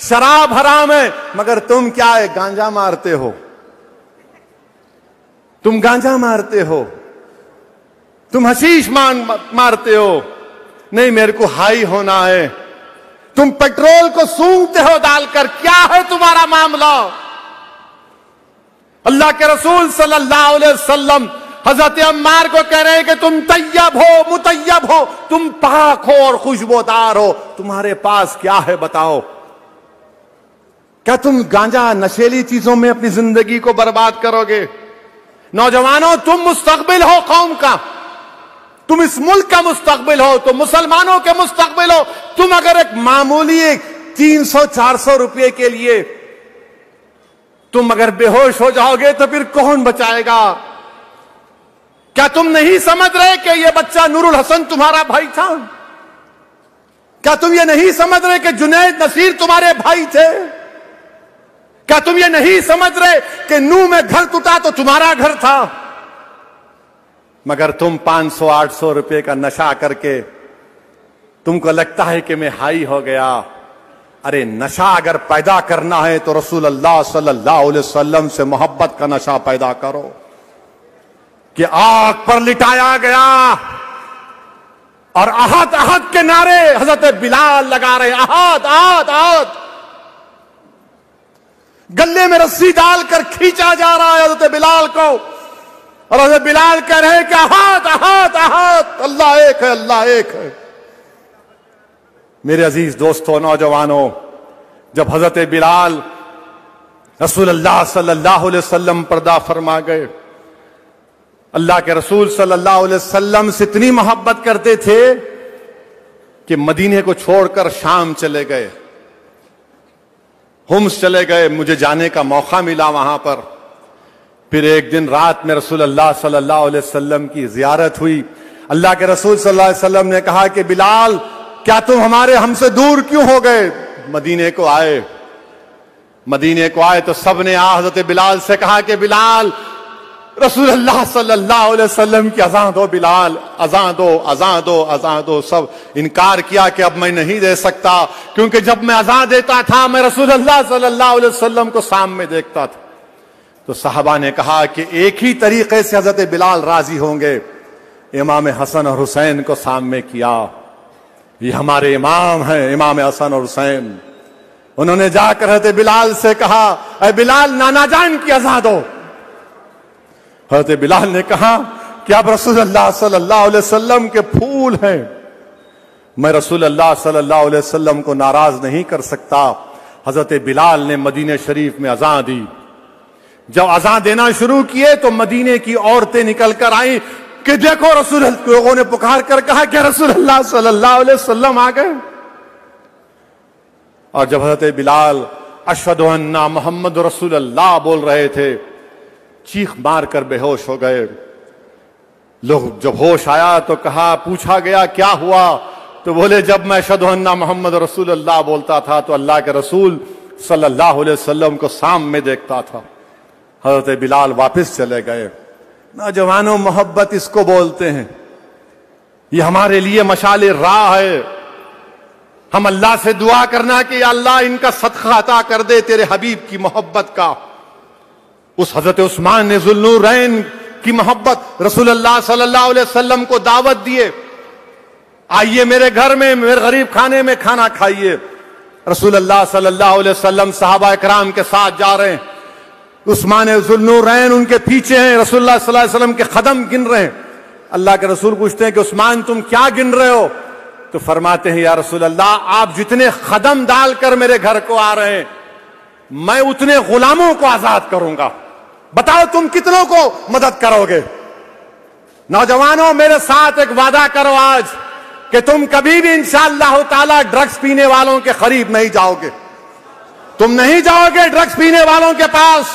S3: شراب حرام ہے، مگر تم کیا ہے؟ گانجا مارتے ہو. تم گانجا مارتے ہو، تم حشیش مارتے ہو. نہیں، میرے کو ہائی ہونا ہے. تم پیٹرول کو سونگتے ہو ڈال کر. کیا ہے تمہارا معاملہ؟ اللہ کے رسول صلی اللہ علیہ وسلم حضرت عمار کو کہہ رہے ہیں کہ تم طیب ہو، مطیب ہو، تم پاک ہو اور خوشبودار ہو، تمہارے پاس کیا ہے بتاؤ؟ کیا تم گانجا نشیلی چیزوں میں اپنی زندگی کو برباد کرو گے؟ نوجوانوں، تم مستقبل ہو قوم کا، تم اس ملک کا مستقبل ہو، تم مسلمانوں کے مستقبل ہو. تم اگر ایک معمولی 300-400 روپے کے لیے تم اگر بے ہوش ہو جاؤ گے تو پھر کون بچائے گا؟ کیا تم نہیں سمجھ رہے کہ یہ بچہ نور الحسن تمہارا بھائی تھا؟ کیا تم یہ نہیں سمجھ رہے کہ جنید نصیر تمہارے بھائی تھے؟ کیا تم یہ نہیں سمجھ رہے کہ نوح میں گھر ٹوٹا تو تمہارا گھر تھا؟ مگر تم 500-800 روپے کا نشہ کر کے تم کو لگتا ہے کہ میں ہائی ہو گیا. ارے نشہ اگر پیدا کرنا ہے تو رسول اللہ صلی اللہ علیہ وسلم سے محبت کا نشہ پیدا کرو کہ آگ پر لٹایا گیا اور احد احد کے نعرے حضرت بلال لگا رہے. احد احد احد، گلے میں رسی ڈال کر کھینچا جا رہا ہے حضرت بلال کو. اور حضرت بلال کہہ رہے ہیں کہ احد احد احد، اللہ ایک ہے، اللہ ایک ہے۔ میرے عزیز دوستوں، نوجوانوں، جب حضرت بلال رسول اللہ صلی اللہ علیہ وسلم پردہ فرما گئے، اللہ کے رسول صلی اللہ علیہ وسلم سے اتنی محبت کرتے تھے کہ مدینے کو چھوڑ کر شام چلے گئے، ہمس چلے گئے، مجھے جانے کا موقع ملا وہاں پر۔ پھر ایک دن رات میں رسول اللہ صلی اللہ علیہ وسلم کی زیارت ہوئی۔ اللہ کے رسول صلی اللہ علیہ وسلم نے کہا کہ بلال، کیا تم ہم سے دور کیوں ہو گئے؟ مدینے کو آئے تو سب نے حضرت بلال سے کہا کہ بلال، رسول اللہ صلی اللہ علیہ وسلم کی اذان دو، بلال اذان دو، اذان دو، اذان دو۔ سب انکار کیا کہ اب میں نہیں دے سکتا، کیونکہ جب میں اذان دیتا تھا میں رسول اللہ صلی اللہ علیہ وسلم کو سامنے دیکھتا تھا۔ تو صحابہ نے کہا کہ ایک ہی طریقے سے حضرت بلال راضی ہوں گے، امام حسن اور حسین کو سامنے کیا۔ یہ ہمارے امام ہیں، امام حسن اور حسین۔ انہوں نے جا کر حضرت بلال سے کہا، اے بلال، نانا جان کی اذان دو۔ حضرت بلال نے کہا کہ آپ رسول اللہ صلی اللہ علیہ وسلم کے پھول ہیں، میں رسول اللہ صلی اللہ علیہ وسلم کو ناراض نہیں کر سکتا۔ حضرت بلال نے مدینہ شریف میں اذان دی۔ جب اذان دینا شروع کیے تو مدینے کی عورتیں نکل کر آئیں کہ دیکھو رسول اللہ، لوگوں نے پکار کر کہا کہ رسول اللہ صلی اللہ علیہ وسلم آ گئے۔ اور جب حضرت بلال اشہد ان محمد رسول اللہ بول رہے تھے، چیخ مار کر بے ہوش ہو گئے۔ لوگ جب ہوش آیا تو کہا، پوچھا گیا کیا ہوا؟ تو بولے جب میں اشہد ان محمد رسول اللہ بولتا تھا تو اللہ کے رسول صلی اللہ علیہ وسلم کو سامنے دیکھتا تھا۔ حضرت بلال واپس چلے گئے۔ نوجوانوں، محبت اس کو بولتے ہیں، یہ ہمارے لیے مشعل راہ ہے۔ ہم اللہ سے دعا کرنا کہ یا اللہ ان کا صدقہ عطا کر دے تیرے حبیب کی محبت کا۔ اس حضرت عثمان نے ذوالنورین کی محبت، رسول اللہ صلی اللہ علیہ وسلم کو دعوت دیے، آئیے میرے گھر میں، میرے غریب خانے میں کھانا کھائیے۔ رسول اللہ صلی اللہ علیہ وسلم صحابہ اکرام کے ساتھ جا رہے ہیں، عثمان ذوالنورین ان کے پیچھے ہیں، رسول اللہ صلی اللہ علیہ وسلم کے قدم گن رہے ہیں۔ اللہ کے رسول پوچھتے ہیں کہ عثمان تم کیا گن رہے ہو؟ تو فرماتے ہیں یا رسول اللہ، آپ جتنے قدم ڈال کر میرے گھر کو آ رہے ہیں میں اتنے غلاموں کو آزاد کروں گا، بتاؤ تم کتنوں کو مدد کرو گے؟ نوجوانوں، میرے ساتھ ایک وعدہ کرو آج کہ تم کبھی بھی انشاءاللہ تعالی ڈرگز پینے والوں کے قریب نہیں جاؤ گے، تم نہیں جاؤ گے ڈرگز پینے والوں کے پاس،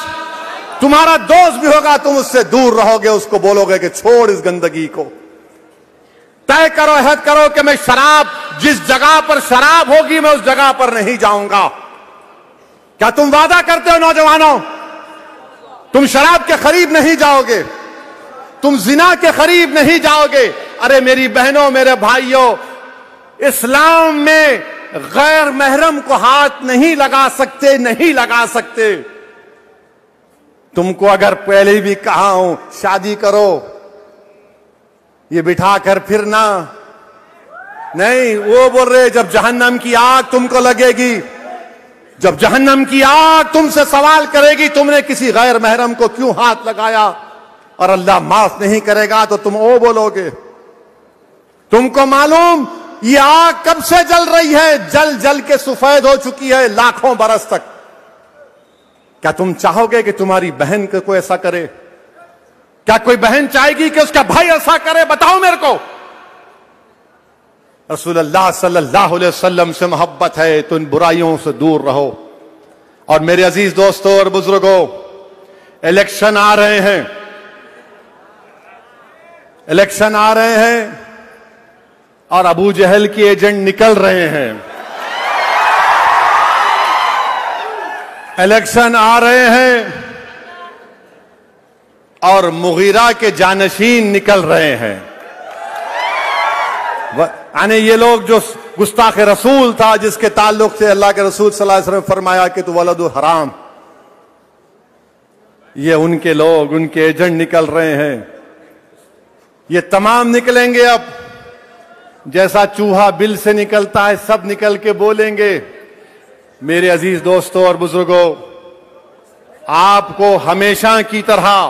S3: تمہارا دوست بھی ہوگا تم اس سے دور رہو گے، اس کو بولو گے کہ چھوڑ اس گندگی کو۔ طے کرو، عہد کرو کہ میں شراب، جس جگہ پر شراب ہوگی میں اس جگہ پر نہیں جاؤں گا۔ کیا تم وعدہ کرتے ہو نوجوانوں؟ تم شراب کے قریب نہیں جاؤ گے، تم زنا کے قریب نہیں جاؤ گے۔ ارے میری بہنوں، میرے بھائیوں، اسلام میں غیر محرم کو ہاتھ نہیں لگا سکتے، نہیں لگا سکتے۔ تم کو اگر پہلے بھی کہا ہوں شادی کرو، یہ بٹھا کر پھرنا نہیں، وہ بول رہے جب جہنم کی آگ تم کو لگے گی، جب جہنم کی آگ تم سے سوال کرے گی تم نے کسی غیر محرم کو کیوں ہاتھ لگایا، اور اللہ معاف نہیں کرے گا تو تم او بولو گے۔ تم کو معلوم یہ آگ کب سے جل رہی ہے؟ جل جل کے سفید ہو چکی ہے لاکھوں برس تک۔ کیا تم چاہو گے کہ تمہاری بہن کو کوئی ایسا کرے؟ کیا کوئی بہن چاہے گی کہ اس کا بھائی ایسا کرے؟ بتاؤ میرے کو۔ رسول اللہ صلی اللہ علیہ وسلم سے محبت ہے تو ان برائیوں سے دور رہو۔ اور میرے عزیز دوستوں اور بزرگوں، الیکشن آ رہے ہیں، الیکشن آ رہے ہیں اور ابو جہل کے ایجنٹ نکل رہے ہیں، الیکشن آ رہے ہیں اور مغیرہ کے جانشین نکل رہے ہیں۔ یعنی یہ لوگ جو گستاخ رسول تھا، جس کے تعلق سے اللہ کے رسول صلی اللہ علیہ وسلم نے فرمایا کہ تو ولد حرام، یہ ان کے لوگ، ان کے ایجنٹ نکل رہے ہیں۔ یہ تمام نکلیں گے اب، جیسا چوہا بل سے نکلتا ہے سب نکل کے بولیں گے۔ میرے عزیز دوستوں اور بزرگوں، آپ کو ہمیشہ کی طرح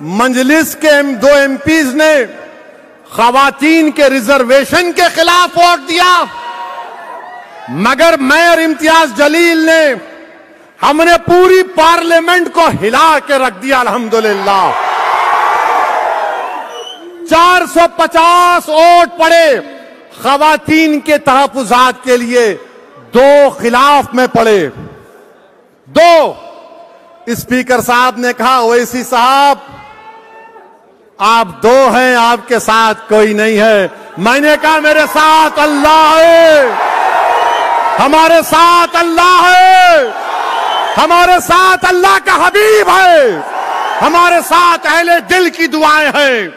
S3: مجلس کے 2 MPs نے خواتین کے ریزرویشن کے خلاف ووٹ دیا، مگر میں اور امتیاز جلیل نے ہم نے پوری پارلیمنٹ کو ہلا کے رکھ دیا الحمدللہ۔ 450 ووٹ پڑے خواتین کے تحفظات کے لیے، 2 خلاف میں پڑے۔ 2 اسپیکر صاحب نے کہا اویسی صاحب آپ 2 ہیں، آپ کے ساتھ کوئی نہیں ہے۔ میں نے کہا میرے ساتھ اللہ ہے، ہمارے ساتھ اللہ ہے، ہمارے ساتھ اللہ کا حبیب ہے، ہمارے ساتھ اہل دل کی دعائیں ہیں۔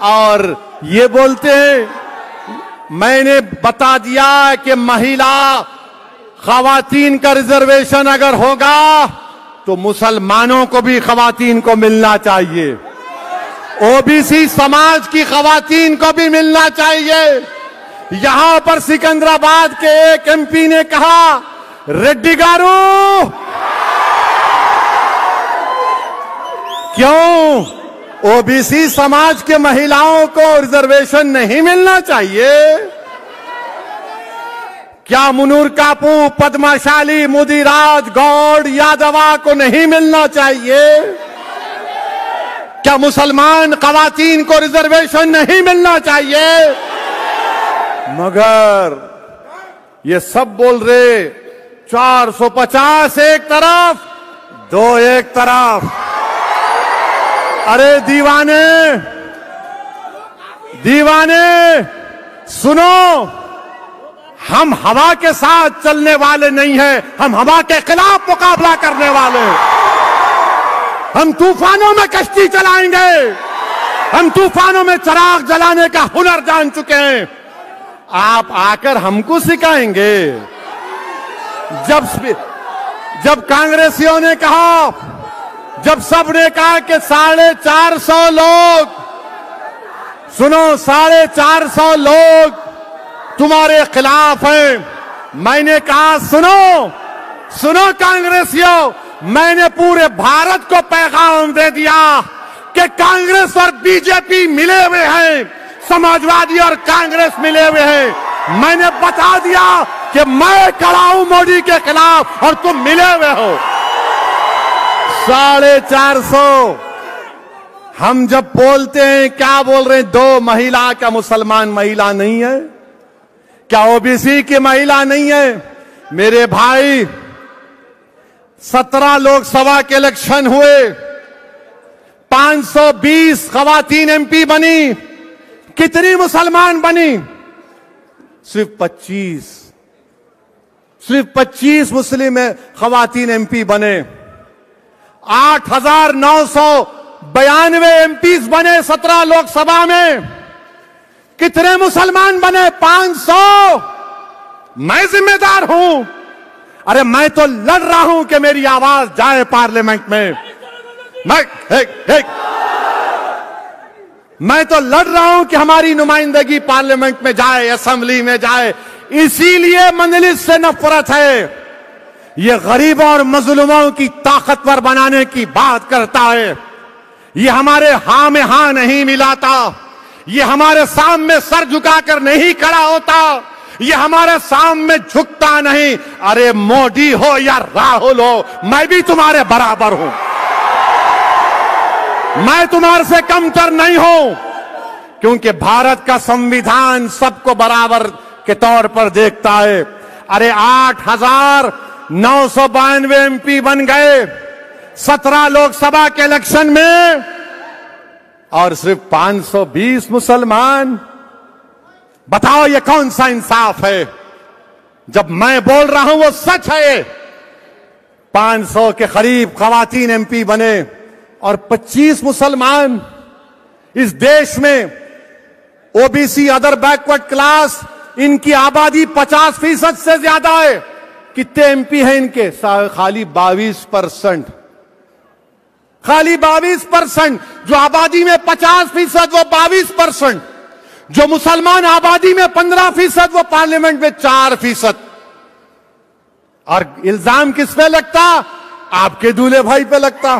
S3: اور یہ بولتے ہیں میں نے بتا دیا کہ مہیلا خواتین کا ریزرویشن اگر ہوگا تو مسلمانوں کو بھی خواتین کو ملنا چاہیے، OBC سماج کی خواتین کو بھی ملنا چاہیے۔ یہاں پر سکندرآباد کے ایک MP نے کہا ریڈی گارو کیوں OBC سماج کے مہیلاؤں کو ریزرویشن نہیں ملنا چاہیے؟ کیا منور کاپو، پدما شالی، مودی راج، گوڈ، یادوا کو نہیں ملنا چاہیے؟ کیا مسلمان خواتین کو ریزرویشن نہیں ملنا چاہیے؟ مگر یہ سب بول رہے 450 ایک طرف 2 ایک طرف۔ ارے دیوانے دیوانے سنو، ہم ہوا کے ساتھ چلنے والے نہیں ہیں، ہم ہوا کے خلاف مقابلہ کرنے والے۔ ہم طوفانوں میں کشتی چلائیں گے، ہم طوفانوں میں چراغ جلانے کا ہنر جان چکے ہیں۔ آپ آ کر ہم کو سکھائیں گے؟ جب کانگریسیوں نے کہا، جب سب نے کہا کہ 450 لوگ، سنو 450 لوگ تمہارے خلاف ہیں، میں نے کہا سنو کانگریسیوں، میں نے پورے بھارت کو پیغام دے دیا کہ کانگریس اور BJP ملے ہوئے ہیں، سماجوادی اور کانگریس ملے ہوئے ہیں۔ میں نے بتا دیا کہ میں کھڑا ہوں مودی کے خلاف اور تم ملے ہوئے ہو۔ 450 ہم جب بولتے ہیں کیا بول رہے ہیں؟ 2 مہیلا، کیا مسلمان مہیلا نہیں ہے؟ کیا OBC کی مہیلا نہیں ہے؟ میرے بھائی 17 لوک سبھا کے الیکشن ہوئے، 520 خواتین MP بنی، کتنی مسلمان بنی؟ صرف 25 مسلم خواتین MP بنے۔ 8,992 MPs بنے 17 لوک سبھا میں، کتنے مسلمان بنے؟ 500۔ میں ذمہ دار ہوں، ارے میں تو لڑ رہا ہوں کہ میری آواز جائے پارلیمنٹ میں، میں تو لڑ رہا ہوں کہ ہماری نمائندگی پارلیمنٹ میں جائے، اسمبلی میں جائے۔ اسی لیے مجلس سے نفرت ہے، یہ غریبوں اور مظلوموں کی طاقتور بنانے کی بات کرتا ہے، یہ ہمارے ہاں میں ہاں نہیں ملاتا، یہ ہمارے سامنے سر جھکا کر نہیں کھڑا ہوتا، یہ ہمارے سامنے جھکتا نہیں۔ ارے مودی ہو یا راہل ہو، میں بھی تمہارے برابر ہوں، میں تمہارے سے کم تر نہیں ہوں، کیونکہ بھارت کا سمویدھان سب کو برابر کے طور پر دیکھتا ہے۔ ارے 8,992 MP بن گئے 17 لوک سبھا کے الیکشن میں، اور صرف 520 مسلمان۔ بتاؤ یہ کون سا انصاف ہے؟ جب میں بول رہا ہوں وہ سچ ہے۔ 500 کے قریب خواتین MP بنے اور 25 مسلمان۔ اس دیش میں OBC ادر بیکورڈ کلاس، ان کی آبادی 50% سے زیادہ ہے۔ کتنے MP ہیں ان کے؟ خالی 22%، خالی 22%۔ جو آبادی میں 50% وہ 22%، جو مسلمان آبادی میں 15% وہ پارلیمنٹ میں 4%۔ اور الزام کس پہ لگتا؟ آپ کے دولہے بھائی پہ لگتا۔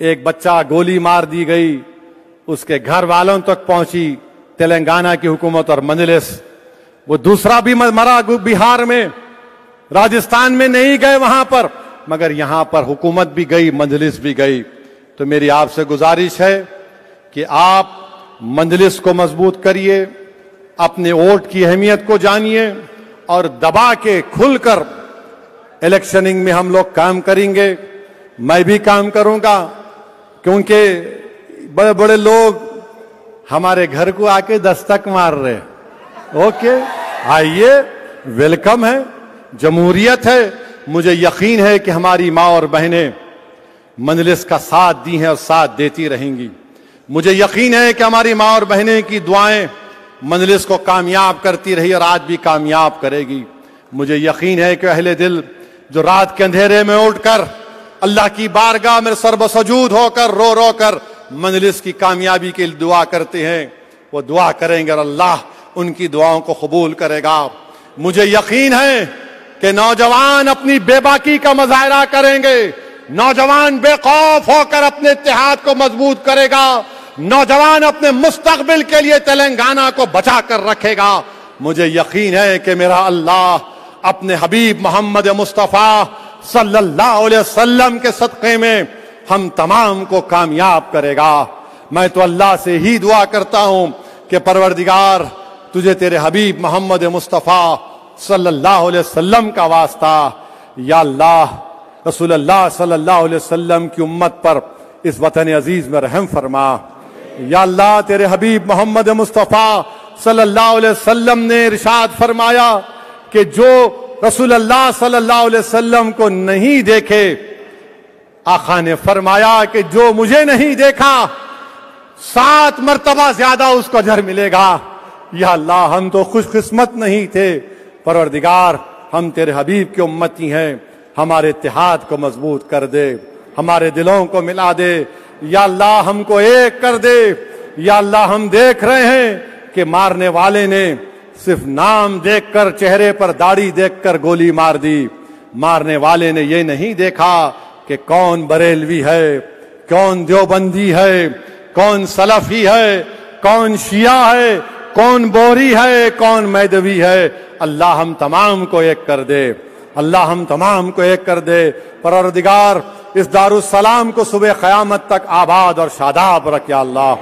S3: ایک بچہ گولی مار دی گئی، اس کے گھر والوں تک پہنچی تلنگانہ کی حکومت اور مجلس، وہ دوسرا بھی مرا بہار میں، راجستھان میں نہیں گئے وہاں پر، مگر یہاں پر حکومت بھی گئی، مجلس بھی گئی۔ تو میری آپ سے گزارش ہے کہ آپ مجلس کو مضبوط کریے، اپنے ووٹ کی اہمیت کو جانیے، اور دبا کے کھل کر الیکشننگ میں ہم لوگ کام کریں گے۔ میں بھی کام کروں گا، کیونکہ بڑے بڑے لوگ ہمارے گھر کو آ کے دستک مار رہے۔ اوکے، آئیے، ویلکم ہے، جمہوریت ہے۔ مجھے یقین ہے کہ ہماری ماں اور بہنیں مجلس کا ساتھ دی ہیں اور ساتھ دیتی رہیں گی۔ مجھے یقین ہے کہ ہماری ماں اور بہنیں کی دعائیں مجلس کو کامیاب کرتی رہی اور آج بھی کامیاب کرے گی۔ مجھے یقین ہے کہ اہل دل جو رات کے اندھیرے میں اٹھ کر اللہ کی بارگاہ میں سر بسجود ہو کر رو رو کر مجلس کی کامیابی کے لیے دعا کرتے ہیں، وہ دعا کریں گے اور اللہ ان کی دعاؤں کو قبول کرے گا۔ مجھے یقین ہے کہ نوجوان اپنی بے باکی کا مظاہرہ کریں گے، نوجوان بے خوف ہو کر اپنے اتحاد کو مضبوط کرے گا، نوجوان اپنے مستقبل کے لیے تلنگانہ کو بچا کر رکھے گا۔ مجھے یقین ہے کہ میرا اللہ اپنے حبیب محمد مصطفیٰ صلی اللہ علیہ وسلم کے صدقے میں ہم تمام کو کامیاب کرے گا۔ میں تو اللہ سے ہی دعا کرتا ہوں کہ پروردگار تجھے تیرے حبیب محمد مصطفیٰ صلی اللہ علیہ وسلم کا واسطہ، یا اللہ رسول اللہ صلی اللہ علیہ وسلم کی امت پر اس وطن عزیز میں رحم فرما۔ یا اللہ تیرے حبیب محمد مصطفیٰ صلی اللہ علیہ وسلم نے ارشاد فرمایا کہ جو رسول اللہ صلی اللہ علیہ وسلم کو نہیں دیکھے، آقا نے فرمایا کہ جو مجھے نہیں دیکھا 7 مرتبہ زیادہ اس کو اجر ملے گا۔ یا اللہ ہم تو خوش قسمت نہیں تھے، پروردگار ہم تیرے حبیب کی امتی ہیں، ہمارے اتحاد کو مضبوط کر دے، ہمارے دلوں کو ملا دے، یا اللہ ہم کو ایک کر دے۔ یا اللہ ہم دیکھ رہے ہیں کہ مارنے والے نے صرف نام دیکھ کر، چہرے پر داڑھی دیکھ کر گولی مار دی، مارنے والے نے یہ نہیں دیکھا کہ کون بریلوی ہے، کون دیوبندی ہے، کون سلفی ہے، کون شیعہ ہے، کون بوری ہے، کون میدوی ہے۔ اللہ ہم تمام کو ایک کر دے، اللہ ہم تمام کو ایک کر دے۔ پروردگار اس دارالسلام کو صبح قیامت تک آباد اور شاداب رکھ یا اللہ۔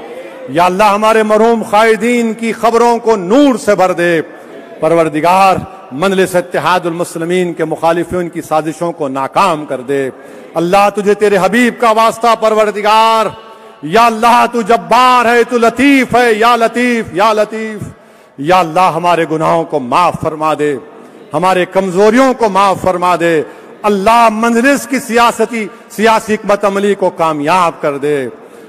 S3: یا اللہ ہمارے مرحوم قائدین کی خبروں کو نور سے بھر دے۔ پروردگار مجلس اتحاد المسلمین کے مخالفین کی سازشوں کو ناکام کر دے۔ اللہ تجھے تیرے حبیب کا واسطہ پروردگار، یا اللہ تو جبار ہے، تو لطیف ہے، یا لطیف یا لطیف۔ یا اللہ ہمارے گناہوں کو معاف فرما دے، ہمارے کمزوریوں کو معاف فرما دے۔ اللہ مجلس کی سیاسی حکمت عملی کو کامیاب کر دے۔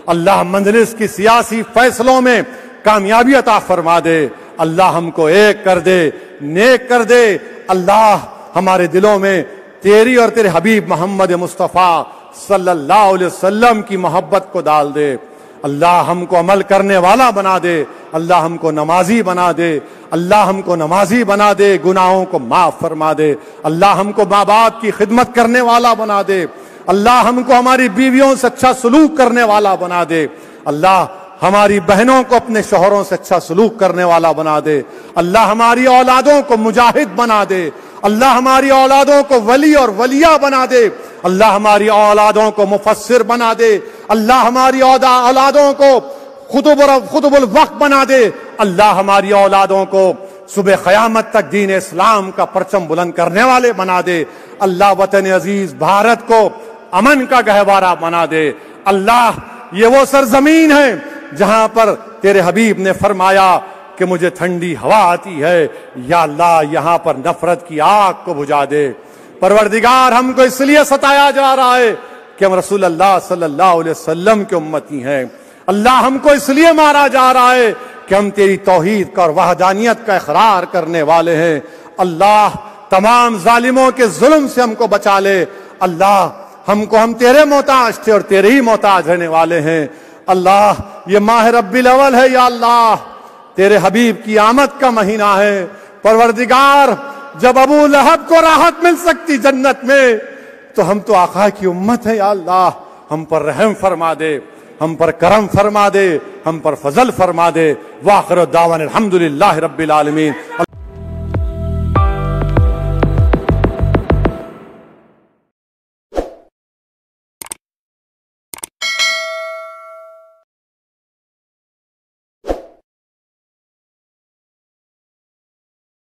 S3: اللہ مجلس کی سیاسی فیصلوں میں کامیابی عطا فرما دے۔ اللہ ہم کو ایک کر دے، نیک کر دے۔ اللہ ہمارے دلوں میں تیری اور تیرے حبیب محمد مصطفیٰ صلی اللہ علیہ وسلم کی محبت کو ڈال دے۔ اللہ ہم کو عمل کرنے والا بنا دے، اللہ ہم کو نمازی بنا دے، اللہ ہم کو نمازی بنا دے، گناہوں کو معاف فرما دے۔ اللہ ہم کو ماں باپ کی خدمت کرنے والا بنا دے، اللہ ہم کو ہماری بیویوں سے اچھا سلوک کرنے والا بنا دے۔ اللہ ہماری بہنوں کو اپنے شوہروں سے اچھا سلوک کرنے والا بنا دے۔ اللہ ہماری اولادوں کو مجاہد بنا دے، اللہ ہماری اولادوں کو ولی اور ولیہ بنا دے، اللہ ہماری اولادوں کو مفسر بنا دے، اللہ ہماری اولادوں کو خطب الوقت بنا دے، اللہ ہماری اولادوں کو صبح قیامت تک دین اسلام کا پرچم بلند کرنے والے بنا دے۔ اللہ وطن عزیز بھارت کو امن کا گہوارہ بنا دے۔ اللہ یہ وہ سرزمین ہے جہاں پر تیرے حبیب نے فرمایا کہ مجھے ٹھنڈی ہوا آتی ہے، یا اللہ یہاں پر نفرت کی آگ کو بجھا دے۔ پروردگار ہم کو اس لیے ستایا جا رہا ہے کہ ہم رسول اللہ صلی اللہ علیہ وسلم کے امتی ہیں۔ اللہ ہم کو اس لیے مارا جا رہا ہے کہ ہم تیری توحید کا اور وحدانیت کا اقرار کرنے والے ہیں۔ اللہ تمام ظالموں کے ظلم سے ہم کو بچا لے۔ اللہ ہم تیرے محتاج تھے اور تیرے ہی محتاج رہنے والے ہیں۔ اللہ یہ ماہ ربیع الاول ہے، یا اللہ تیرے حبیب کی آمد کا مہینہ ہے۔ پروردگار جب ابو لہب کو راحت مل سکتی جنت میں، تو ہم تو آقا کی امت ہے، یا اللہ ہم پر رحم فرما دے، ہم پر کرم فرما دے، ہم پر فضل فرما دے۔ وآخر دعوانا الحمدللہ رب العالمین۔